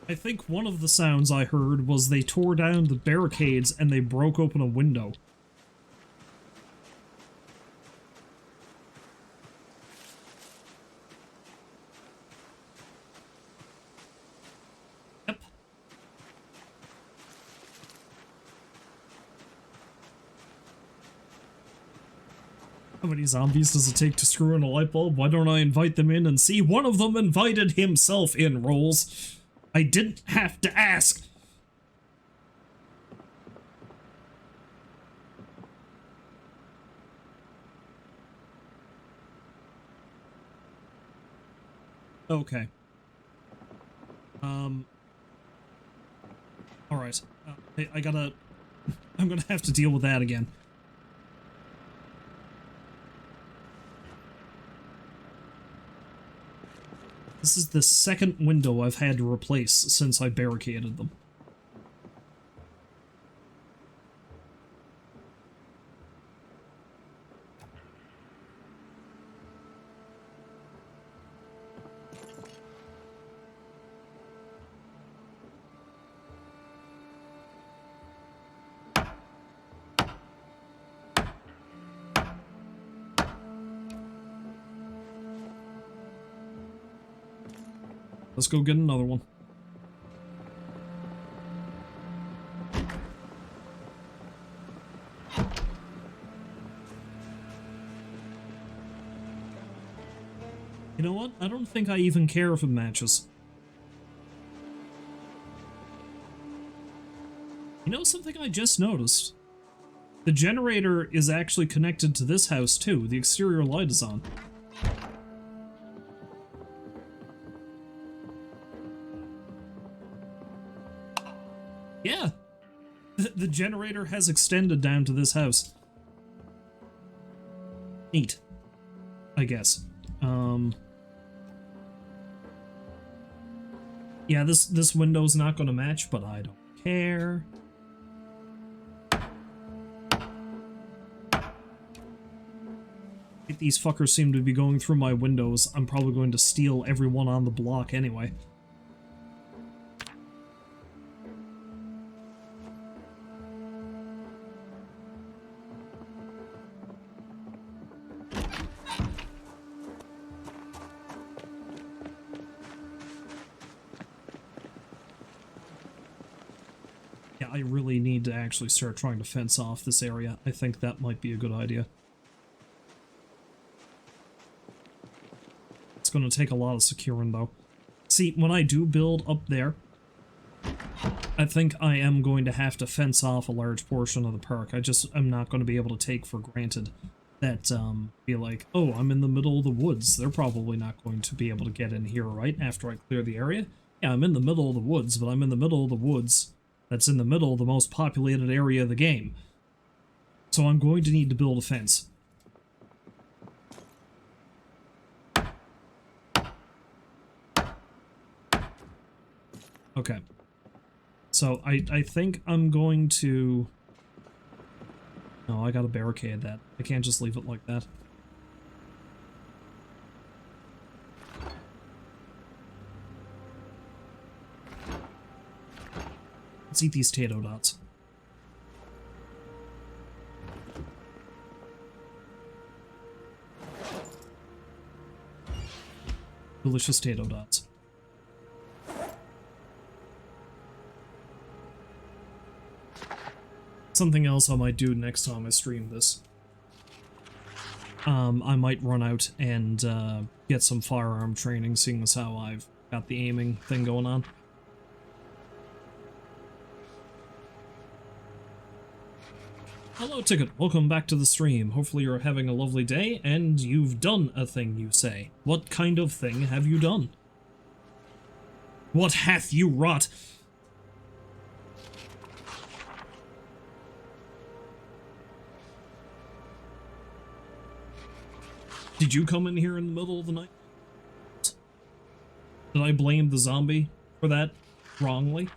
Speaker 1: I think one of the sounds I heard was they tore down the barricades and they broke open a window. Yep. How many zombies does it take to screw in a light bulb? Why don't I invite them in and see? One of them invited himself in, Rolls. I didn't have to ask. Okay. Alright. I gotta... I'm gonna have to deal with that again. This is the second window I've had to replace since I barricaded them. Let's go get another one. You know what? I don't think I even care if it matches. You know something I just noticed? The generator is actually connected to this house too. The exterior light is on. Yeah, the generator has extended down to this house. Neat, I guess. Yeah, this window's not going to match, but I don't care. If these fuckers seem to be going through my windows, I'm probably going to steal everyone on the block anyway. I really need to actually start trying to fence off this area. I think that might be a good idea. It's going to take a lot of securing, though. See, when I do build up there, I think I am going to have to fence off a large portion of the park. I'm not going to be able to take for granted that, be like, oh, I'm in the middle of the woods. They're probably not going to be able to get in here, right, after I clear the area? Yeah, I'm in the middle of the woods, but I'm in the middle of the woods that's in the middle of the most populated area of the game. So I'm going to need to build a fence. Okay. So I think I'm going to... No, I gotta barricade that. I can't just leave it like that. Let's eat these tato dots. Delicious tato dots. Something else I might do next time I stream this. I might run out and get some firearm training, seeing as how I've got the aiming thing going on. Hello, Ticket. Welcome back to the stream. Hopefully you're having a lovely day, and you've done a thing, you say. What kind of thing have you done? What hath you wrought? Did you come in here in the middle of the night? Did I blame the zombie for that wrongly?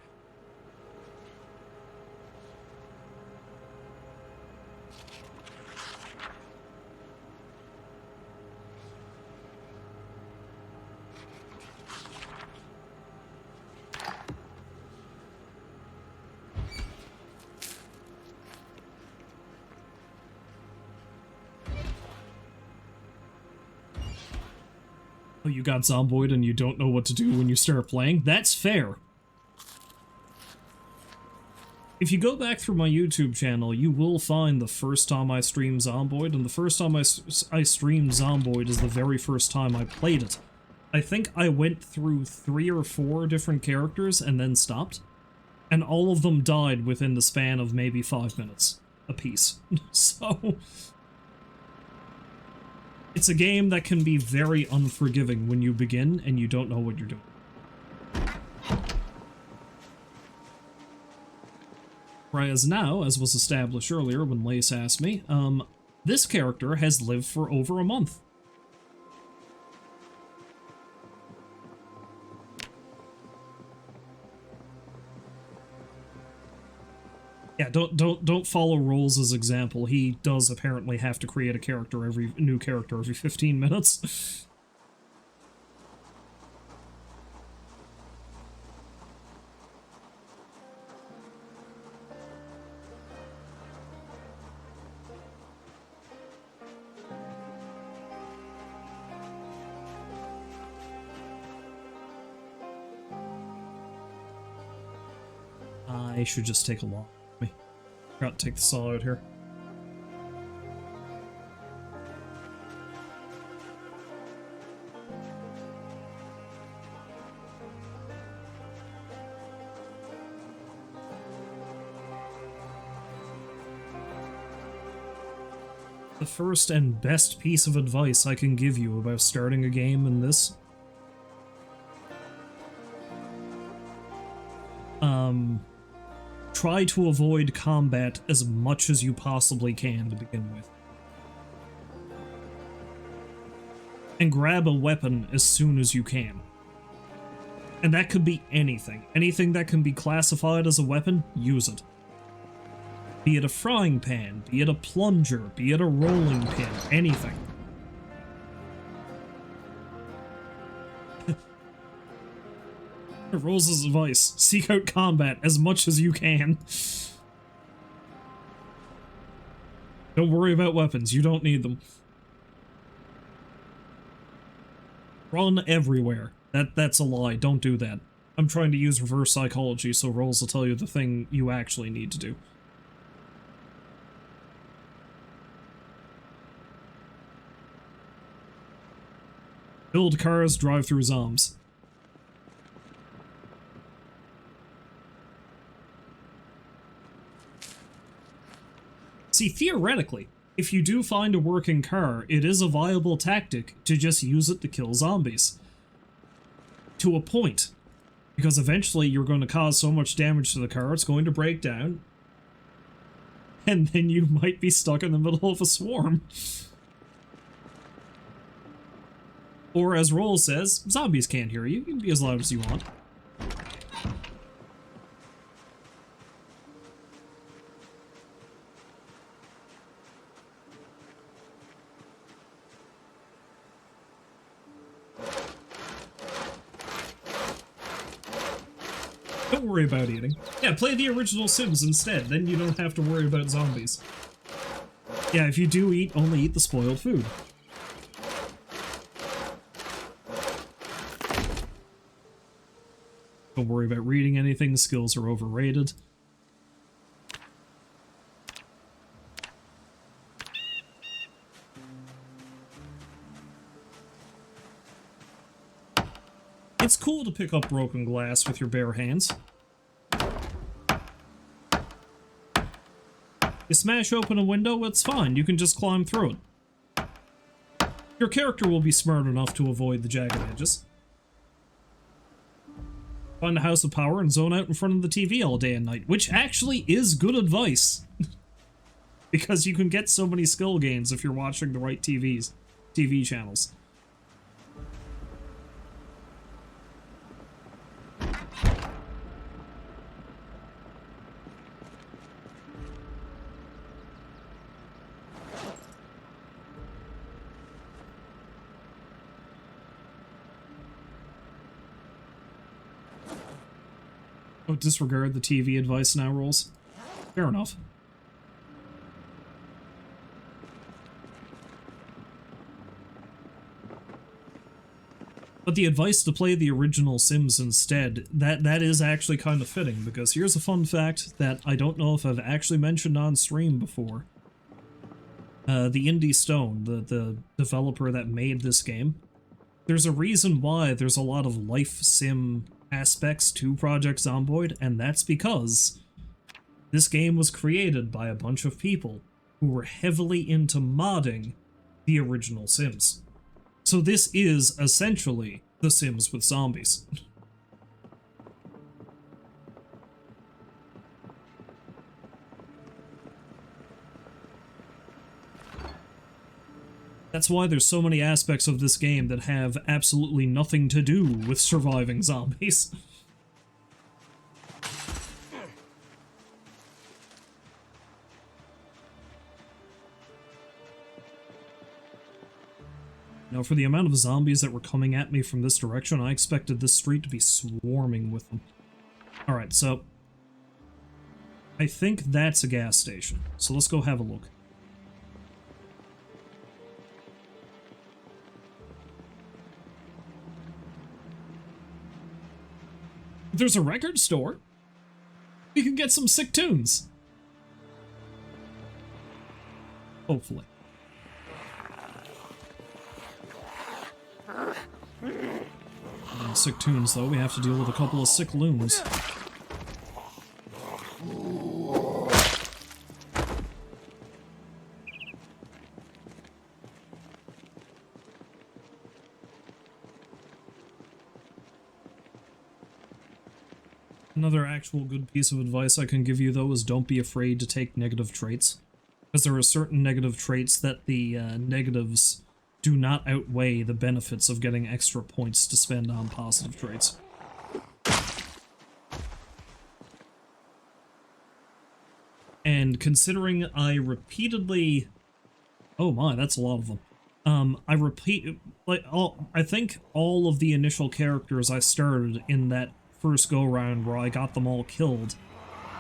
Speaker 1: Oh, you got Zomboid and you don't know what to do when you start playing? That's fair. If you go back through my YouTube channel, you will find the first time I streamed Zomboid, and the first time I streamed Zomboid is the very first time I played it. I think I went through 3 or 4 different characters and then stopped, and all of them died within the span of maybe 5 minutes apiece. So... it's a game that can be very unforgiving when you begin and you don't know what you're doing. Whereas now, as was established earlier when Lace asked me, this character has lived for over a month. Yeah, don't follow Rolls' example. He does apparently have to create a new character every 15 minutes. I should just take a walk. Forgot to take the saw out here. The first and best piece of advice I can give you about starting a game in this. Try to avoid combat as much as you possibly can to begin with. And grab a weapon as soon as you can. And that could be anything. Anything that can be classified as a weapon, use it. Be it a frying pan, be it a plunger, be it a rolling pin, anything. Rose's advice, seek out combat as much as you can. Don't worry about weapons, you don't need them. Run everywhere. That's a lie, don't do that. I'm trying to use reverse psychology so Rolls will tell you the thing you actually need to do. Build cars, drive through zombs. See, theoretically, if you do find a working car, it is a viable tactic to just use it to kill zombies. To a point. Because eventually you're going to cause so much damage to the car, it's going to break down. And then you might be stuck in the middle of a swarm. Or as Roll says, zombies can't hear you. You can be as loud as you want. Don't worry about eating. Yeah, play the original Sims instead, then you don't have to worry about zombies. Yeah, if you do eat, only eat the spoiled food. Don't worry about reading anything, skills are overrated. It's cool to pick up broken glass with your bare hands. You smash open a window, it's fine, you can just climb through it. Your character will be smart enough to avoid the jagged edges. Find a house of power and zone out in front of the TV all day and night, which actually is good advice. Because you can get so many skill gains if you're watching the right TV channels. Oh, disregard the TV advice now rules. Fair enough. But the advice to play the original Sims instead, that is actually kind of fitting, because here's a fun fact that I don't know if I've actually mentioned on stream before. The Indie Stone, the developer that made this game, there's a reason why there's a lot of life sim aspects to Project Zomboid, and that's because this game was created by a bunch of people who were heavily into modding the original Sims. So this is essentially The Sims with zombies. That's why there's so many aspects of this game that have absolutely nothing to do with surviving zombies. Now, for the amount of zombies that were coming at me from this direction, I expected this street to be swarming with them. Alright, so I think that's a gas station, so let's go have a look. There's a record store. We can get some sick tunes. Hopefully. Sick tunes, though. We have to deal with a couple of sick loons. Another actual good piece of advice I can give you, though, is don't be afraid to take negative traits. Because there are certain negative traits that the negatives do not outweigh the benefits of getting extra points to spend on positive traits. And considering I repeatedly... Oh my, that's a lot of them. I think all of the initial characters I started in that first go-round where I got them all killed,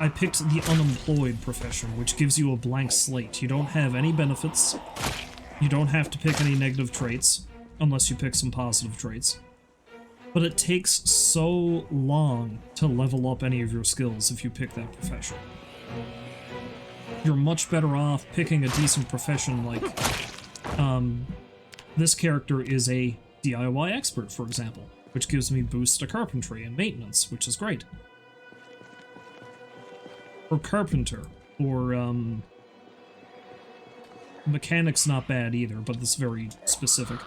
Speaker 1: I picked the unemployed profession, which gives you a blank slate. You don't have any benefits. You don't have to pick any negative traits, unless you pick some positive traits. But it takes so long to level up any of your skills if you pick that profession. You're much better off picking a decent profession like, this character is a DIY expert, for example, which gives me boosts to carpentry and maintenance, which is great. Or carpenter, or, mechanic's not bad either, but it's very specific.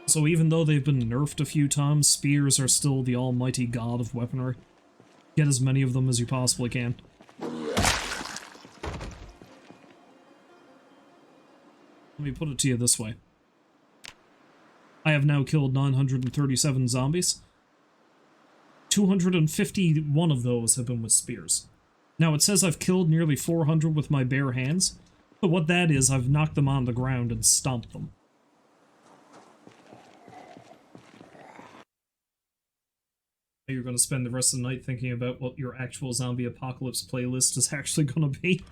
Speaker 1: So even though they've been nerfed a few times, spears are still the almighty god of weaponry. Get as many of them as you possibly can. Let me put it to you this way. I have now killed 937 zombies. 251 of those have been with spears. Now, it says I've killed nearly 400 with my bare hands, but what that is, I've knocked them on the ground and stomped them. You're going to spend the rest of the night thinking about what your actual zombie apocalypse playlist is actually going to be.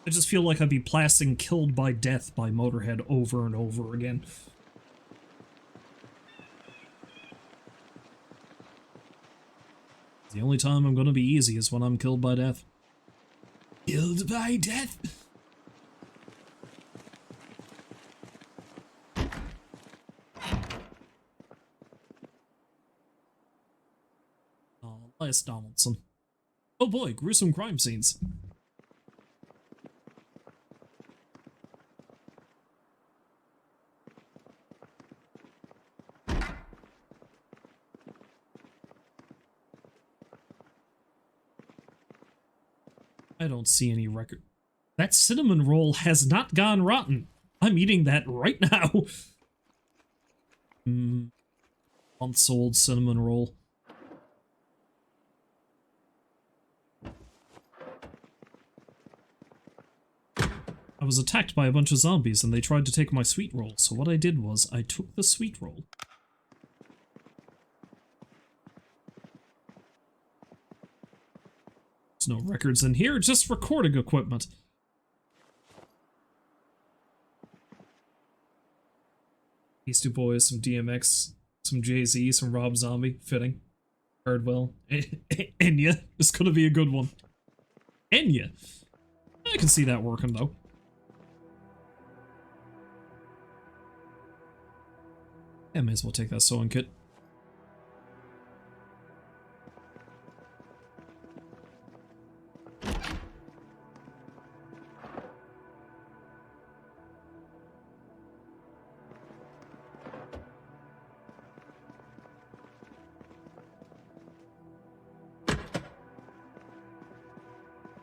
Speaker 1: I just feel like I'd be blasting Killed by Death by Motorhead over and over again. The only time I'm gonna be easy is when I'm killed by death. Killed by death! Oh, Elias Donaldson. Oh boy, gruesome crime scenes. I don't see any record. That cinnamon roll has not gone rotten. I'm eating that right now. Months old cinnamon roll. I was attacked by a bunch of zombies and they tried to take my sweet roll, so what I did was I took the sweet roll. There's no records in here, just recording equipment. Beastie Boys, some DMX, some Jay-Z, some Rob Zombie, fitting. Hardwell. Enya. This could be a good one. Enya. I can see that working, though. I may as well take that sewing kit.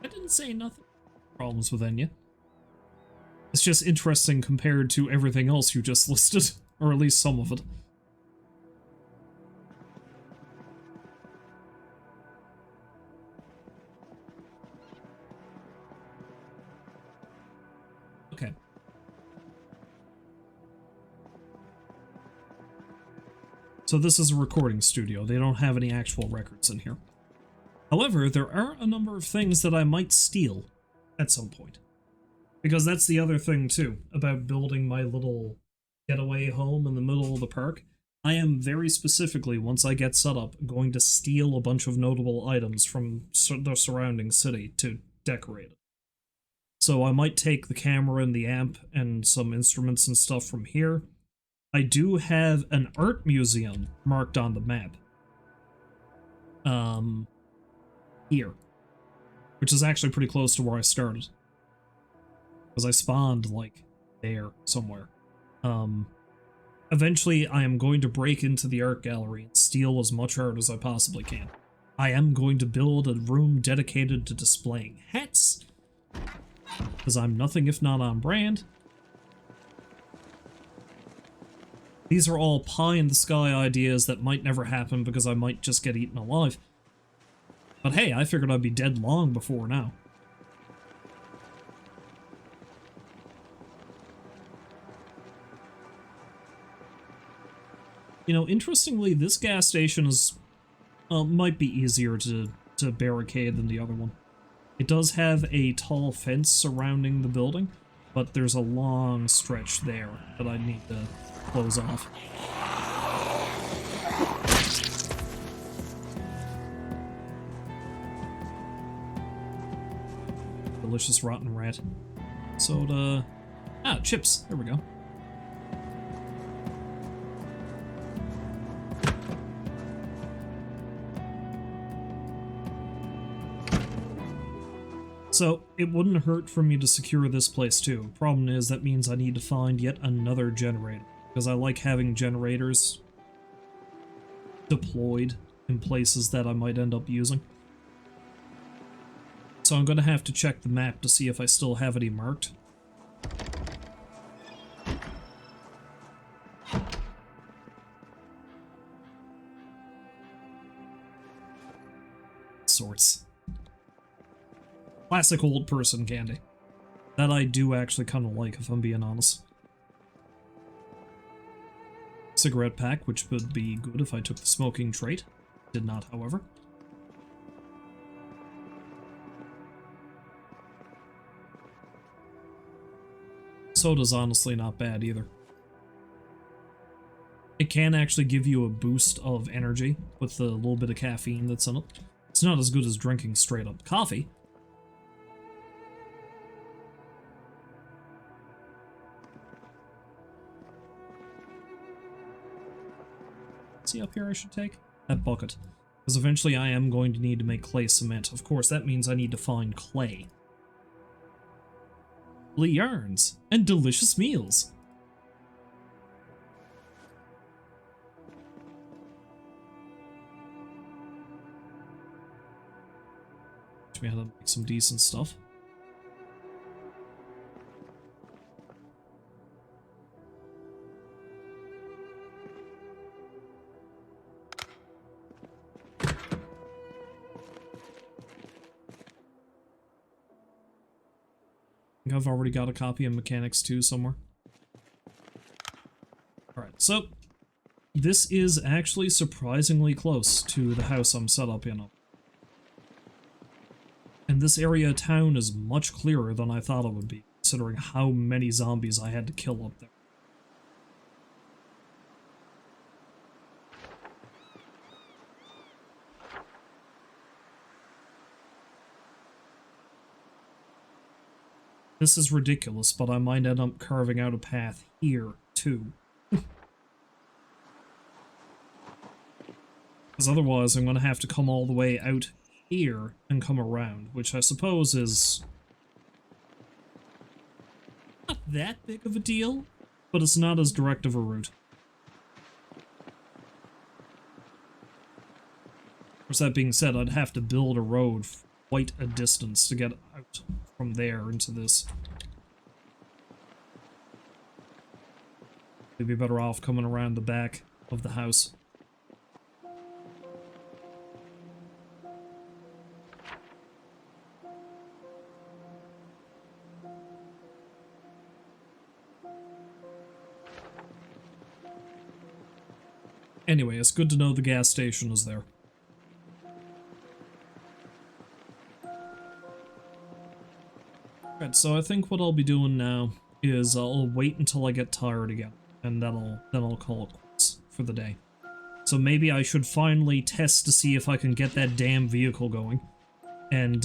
Speaker 1: I didn't say nothing. Problems with Enya. It's just interesting compared to everything else you just listed, or at least some of it. Okay. So this is a recording studio. They don't have any actual records in here. However, there are a number of things that I might steal at some point. Because that's the other thing, too, about building my little getaway home in the middle of the park. I am very specifically, once I get set up, going to steal a bunch of notable items from the surrounding city to decorate it. So I might take the camera and the amp and some instruments and stuff from here. I do have an art museum marked on the map. Here. Which is actually pretty close to where I started. Because I spawned, like, there somewhere. Eventually, I am going to break into the art gallery and steal as much art as I possibly can. I am going to build a room dedicated to displaying hats. Because I'm nothing if not on brand. These are all pie-in-the-sky ideas that might never happen because I might just get eaten alive. But hey, I figured I'd be dead long before now. You know, interestingly, this gas station is might be easier to barricade than the other one. It does have a tall fence surrounding the building, but there's a long stretch there that I need to close off. Delicious rotten rat. Soda. Ah, chips. There we go. So, it wouldn't hurt for me to secure this place too. Problem is, that means I need to find yet another generator. Because I like having generators deployed in places that I might end up using. So I'm going to have to check the map to see if I still have any marked. course. Classic old person candy. That I do actually kind of like, if I'm being honest. Cigarette pack, which would be good if I took the smoking trait. Did not, however. Soda's honestly not bad either. It can actually give you a boost of energy with the little bit of caffeine that's in it. It's not as good as drinking straight up coffee. See up here I should take? That bucket. Because eventually I am going to need to make clay cement. Of course, that means I need to find clay. Yarns and delicious meals. Teach me how to make some decent stuff. I think I've already got a copy of Mechanics 2 somewhere. Alright, so this is actually surprisingly close to the house I'm set up in. And this area of town is much clearer than I thought it would be, considering how many zombies I had to kill up there. This is ridiculous, but I might end up carving out a path here, too. Because otherwise I'm going to have to come all the way out here and come around, which I suppose is not that big of a deal, but it's not as direct of a route. Of course, that being said, I'd have to build a road quite a distance to get out from there into this. We'd be better off coming around the back of the house. Anyway, it's good to know the gas station is there. Alright, so I think what I'll be doing now is I'll wait until I get tired again, and then I'll call it quits for the day. So maybe I should finally test to see if I can get that damn vehicle going, and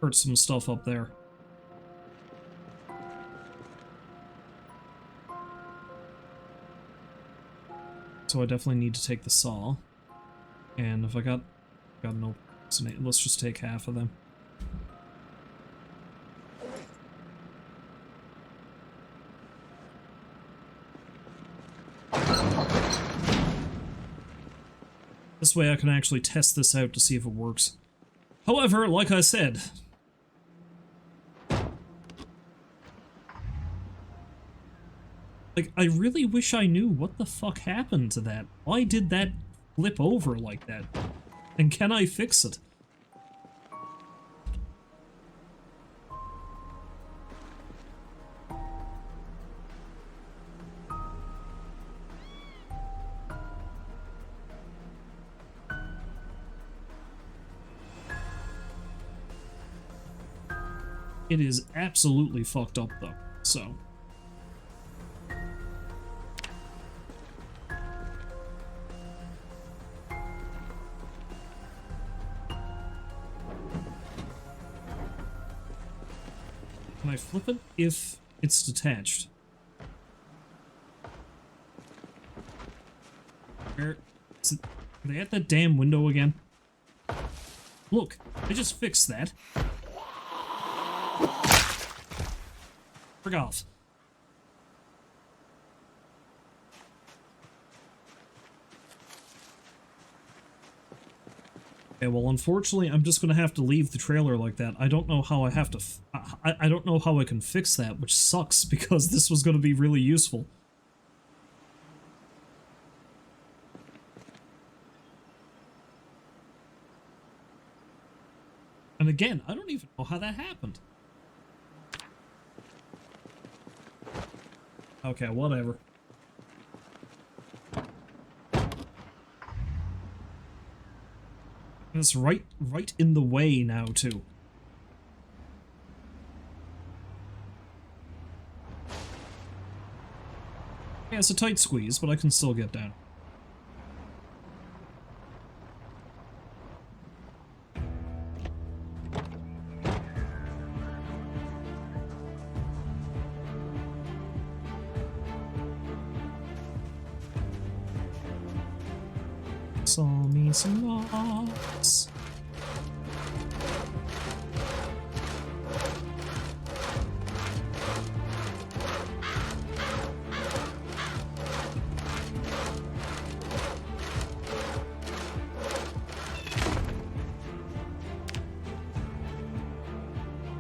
Speaker 1: hurt some stuff up there. So I definitely need to take the saw, and if I got no, let's just take half of them. This way I can actually test this out to see if it works. However, like I said, like, I really wish I knew what the fuck happened to that. Why did that flip over like that? And can I fix it? It is absolutely fucked up though, so. Can I flip it if it's detached? Where is it? Are they at that damn window again? Look, I just fixed that. Frick off. Okay, well, unfortunately, I'm just gonna have to leave the trailer like that. I don't know how I have to I don't know how I can fix that, which sucks, because this was gonna be really useful. again, I don't even know how that happened. Okay, whatever. And it's right in the way now, too. Yeah, it's a tight squeeze, but I can still get down. Saw me some rocks.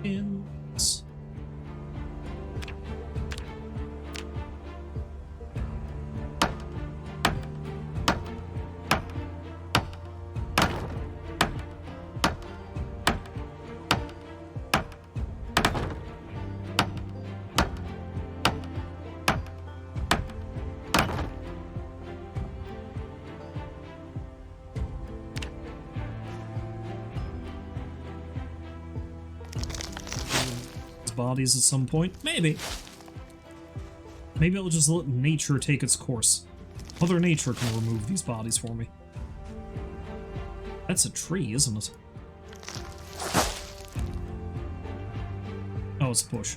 Speaker 1: Yes. Bodies at some point. Maybe. Maybe I'll just let nature take its course. Mother Nature can remove these bodies for me. That's a tree, isn't it? Oh, it's a bush.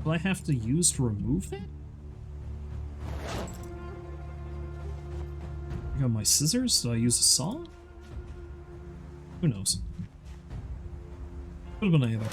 Speaker 1: Will I have to use to remove that? I got my scissors? Did I use a saw? Who knows? Could have been either.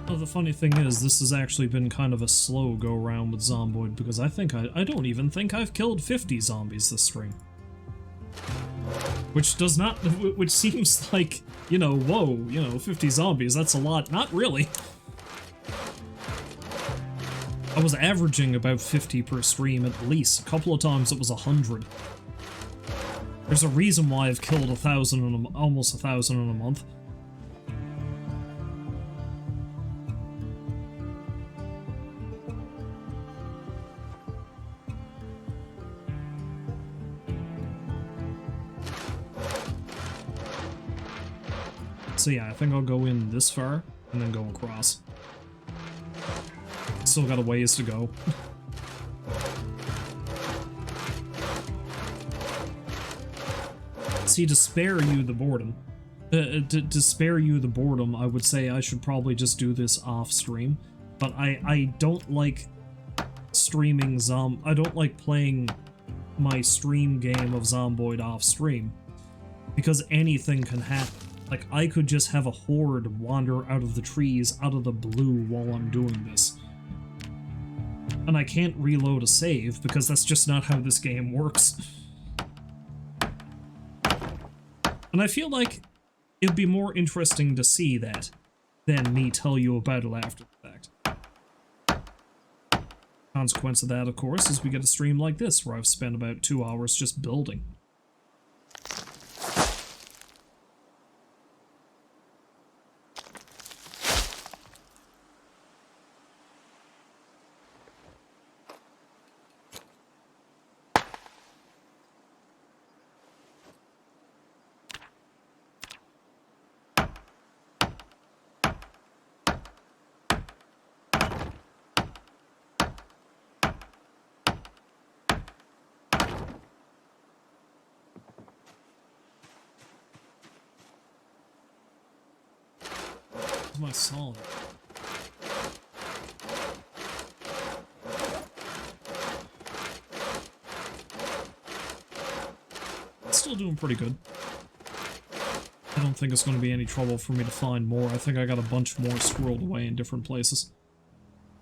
Speaker 1: Well, the funny thing is, this has actually been kind of a slow go-round with Zomboid, because I don't even think I've killed 50 zombies this stream. Which does not, which seems like, you know, whoa, you know, 50 zombies, that's a lot. Not really. I was averaging about 50 per stream at least. A couple of times it was 100. There's a reason why I've killed 1,000 almost 1,000 in a month. So yeah, I think I'll go in this far, and then go across. Still got a ways to go. See, to spare you the boredom, I would say I should probably just do this off stream. But I don't like streaming I don't like playing my stream game of Zomboid off stream, because anything can happen. Like, I could just have a horde wander out of the trees, out of the blue, while I'm doing this. And I can't reload a save, because that's just not how this game works. And I feel like it'd be more interesting to see that than me tell you about it after the fact. Consequence of that, of course, is we get a stream like this, where I've spent about 2 hours just building. am I solid? Still doing pretty good. I don't think it's going to be any trouble for me to find more. I think I got a bunch more squirreled away in different places.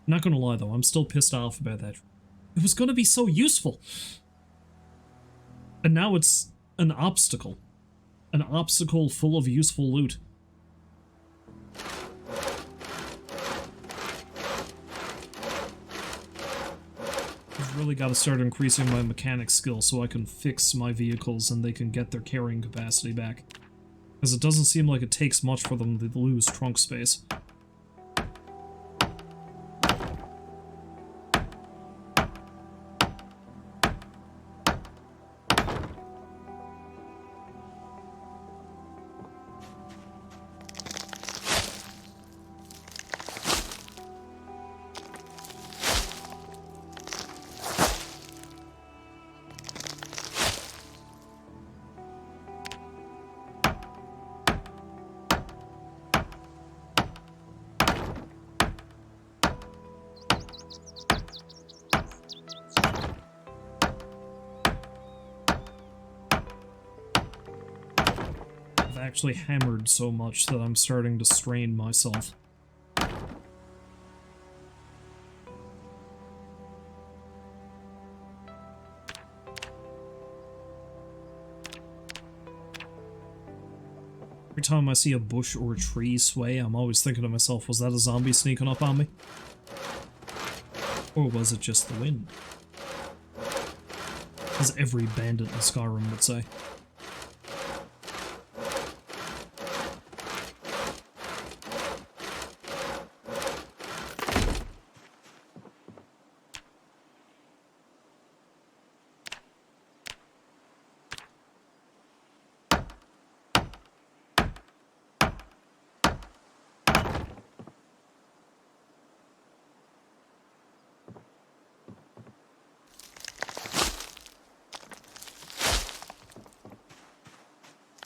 Speaker 1: Not gonna lie though, I'm still pissed off about that. It was gonna be so useful. And now it's an obstacle. An obstacle full of useful loot. I've really got to start increasing my mechanic skill so I can fix my vehicles and they can get their carrying capacity back. Because it doesn't seem like it takes much for them to lose trunk space. Actually hammered so much that I'm starting to strain myself. Every time I see a bush or a tree sway, I'm always thinking to myself, was that a zombie sneaking up on me? Or was it just the wind? As every bandit in Skyrim would say.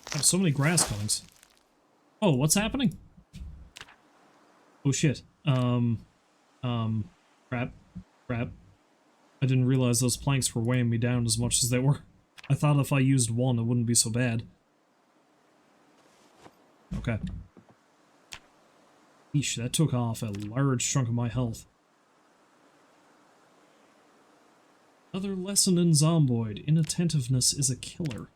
Speaker 1: I have so many grass cuttings. Oh, what's happening? Oh shit. Crap. Crap. I didn't realize those planks were weighing me down as much as they were. I thought if I used one, it wouldn't be so bad. Okay. Eesh, that took off a large chunk of my health. Another lesson in Zomboid. Inattentiveness is a killer.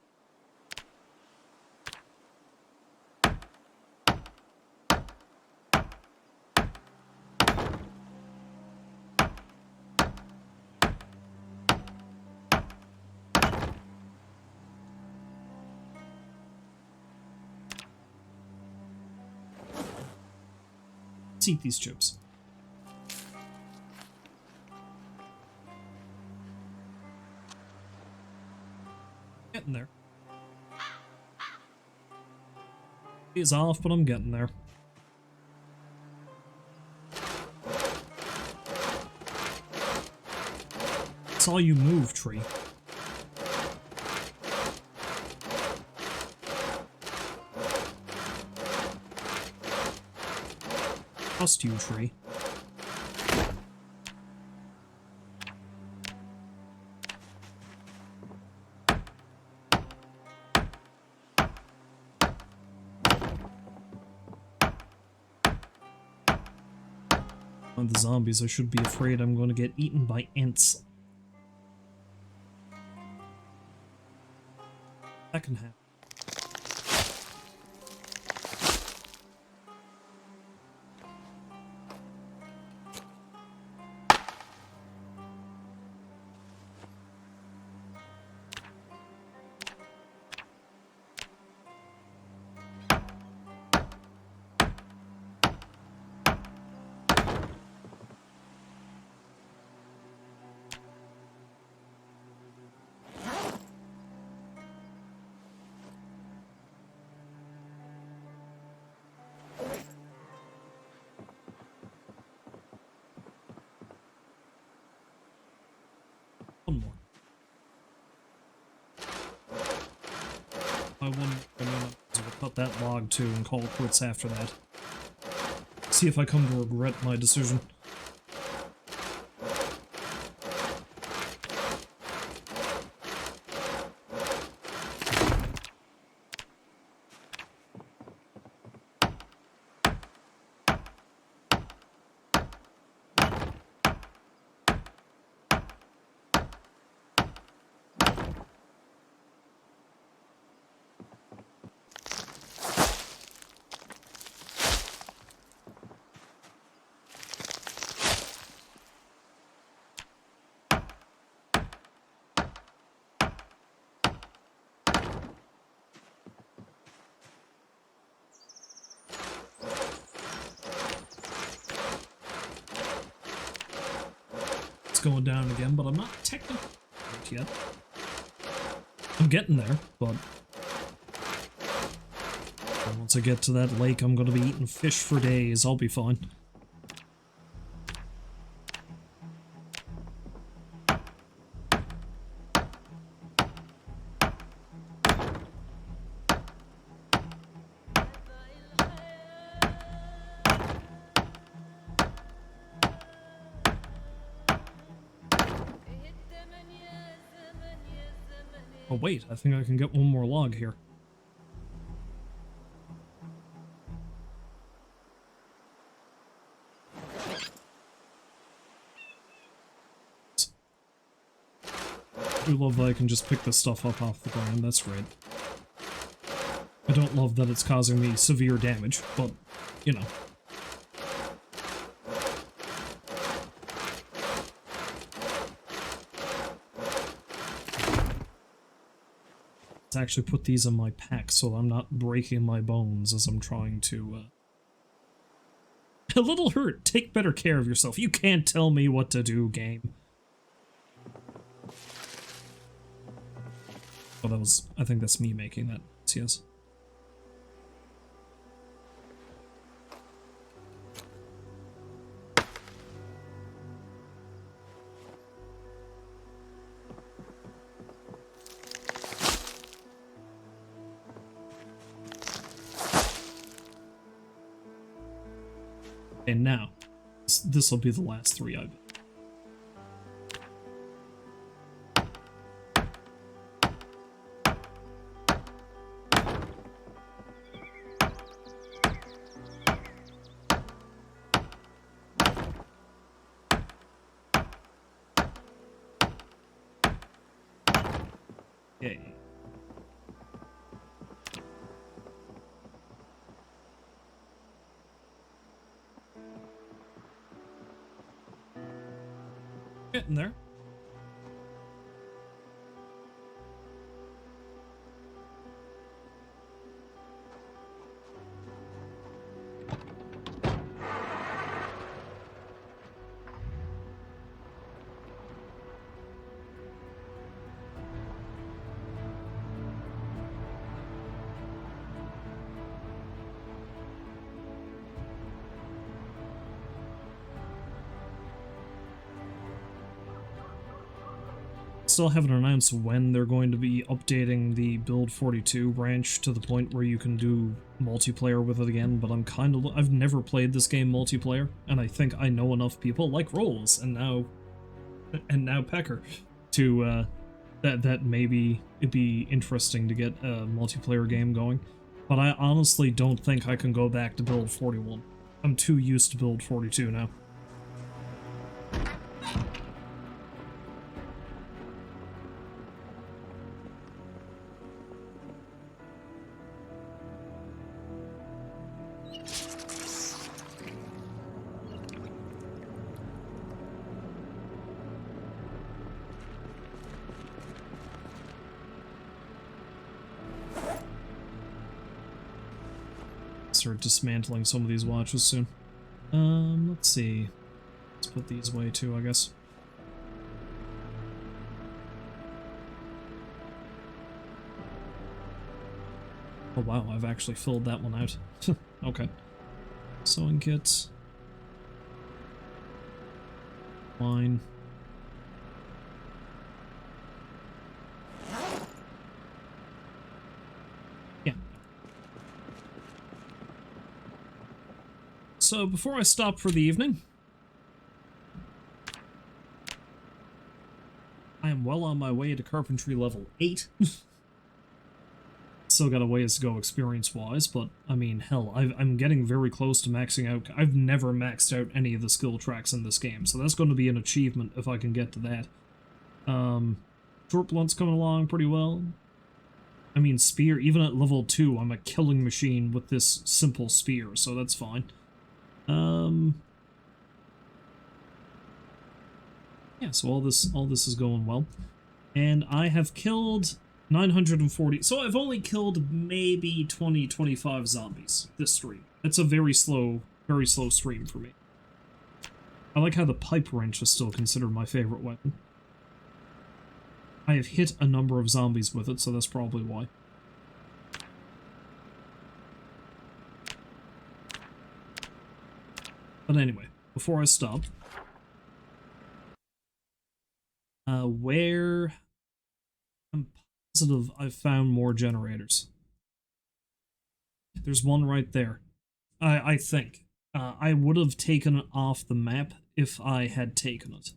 Speaker 1: Let's eat these chips. Getting there. It's off, but I'm getting there. Saw you move, tree. Trust you, tree. On the zombies, I should be afraid I'm going to get eaten by ants. That can happen. One more. I wonder, we'll cut that log too and call it quits after that. see if I come to regret my decision. Going down again, but I'm not technically yet. I'm getting there, but once I get to that lake, I'm gonna be eating fish for days. I'll be fine. Oh wait, I think I can get one more log here. I do love that I can just pick this stuff up off the ground, that's great. I don't love that it's causing me severe damage, but, you know. Let's actually put these in my pack so I'm not breaking my bones as I'm trying to, A little hurt. Take better care of yourself. You can't tell me what to do, game. Oh, that was... I think that's me making that. Yes. And now, this will be the last 3 I bet. Yay. Getting there. Still haven't announced when they're going to be updating the Build 42 branch to the point where you can do multiplayer with it again, but I've never played this game multiplayer, and I think I know enough people like Rolls and now Pecker to that maybe it'd be interesting to get a multiplayer game going. But I honestly don't think I can go back to Build 41. I'm too used to Build 42 now. Start dismantling some of these watches soon. Let's see. Let's put these away too, I guess. Oh wow, I've actually filled that one out. Okay. Sewing kits. Wine. so before I stop for the evening, I am well on my way to carpentry level 8. Still got a ways to go experience-wise, but, I mean, hell, I'm getting very close to maxing out. I've never maxed out any of the skill tracks in this game, so that's going to be an achievement if I can get to that. Short blunt's coming along pretty well. I mean, spear, even at level 2, I'm a killing machine with this simple spear, so that's fine. Yeah, so all this is going well. And I have killed 940. So I've only killed maybe 20-25 zombies this stream. It's a very slow stream for me. I like how the pipe wrench is still considered my favorite weapon. I have hit a number of zombies with it, so that's probably why. But anyway, before I stop, where I'm positive I've found more generators. There's one right there. I think. I would have taken it off the map if I had taken it.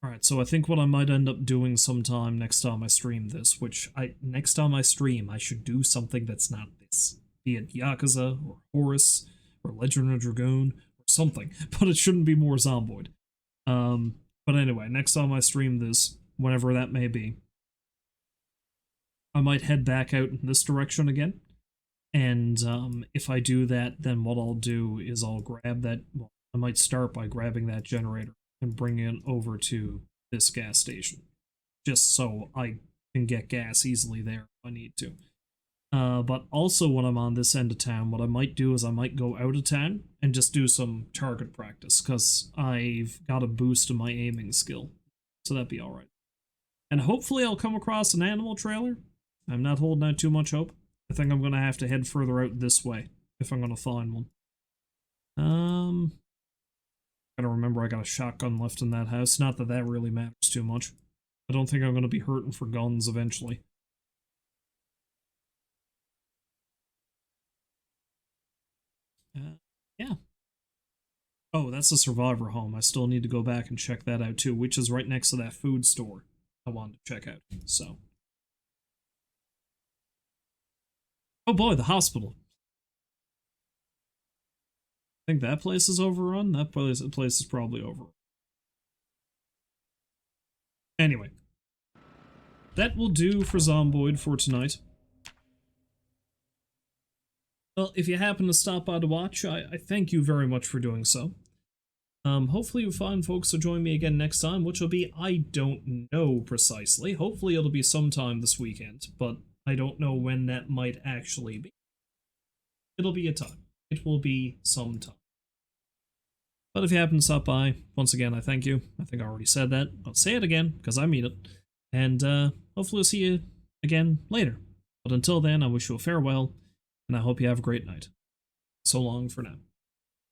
Speaker 1: Alright, so I think what I might end up doing sometime next time I stream this, which next time I stream, I should do something that's not this. Be it Yakuza, or Horus, or Legend of Dragoon, or something. But it shouldn't be more Zomboid. But anyway, next time I stream this, whenever that may be, I might head back out in this direction again. And if I do that, then what I'll do is I'll grab that, well, I might start by grabbing that generator and bringing it over to this gas station. Just so I can get gas easily there if I need to. But also when I'm on this end of town, what I might do is I might go out of town and just do some target practice, because I've got a boost in my aiming skill. So that'd be alright. And hopefully I'll come across an animal trailer. I'm not holding out too much hope. I think I'm going to have to head further out this way if I'm going to find one. Gotta remember I got a shotgun left in that house. Not that that really matters too much. I don't think I'm going to be hurting for guns eventually. Yeah. Oh, that's a survivor home. I still need to go back and check that out too, which is right next to that food store I wanted to check out. So. Oh boy, the hospital. I think that place is overrun. That place is probably overrun. Anyway. That will do for Zomboid for tonight. Well, if you happen to stop by to watch, I thank you very much for doing so. Hopefully you find folks to join me again next time, which will be, I don't know precisely. Hopefully it'll be sometime this weekend, but I don't know when that might actually be. It'll be a time. It will be some time. But if you happen to stop by, once again, I thank you. I think I already said that. I'll say it again, because I mean it. And hopefully I'll see you again later. But until then, I wish you a farewell, and I hope you have a great night. So long for now.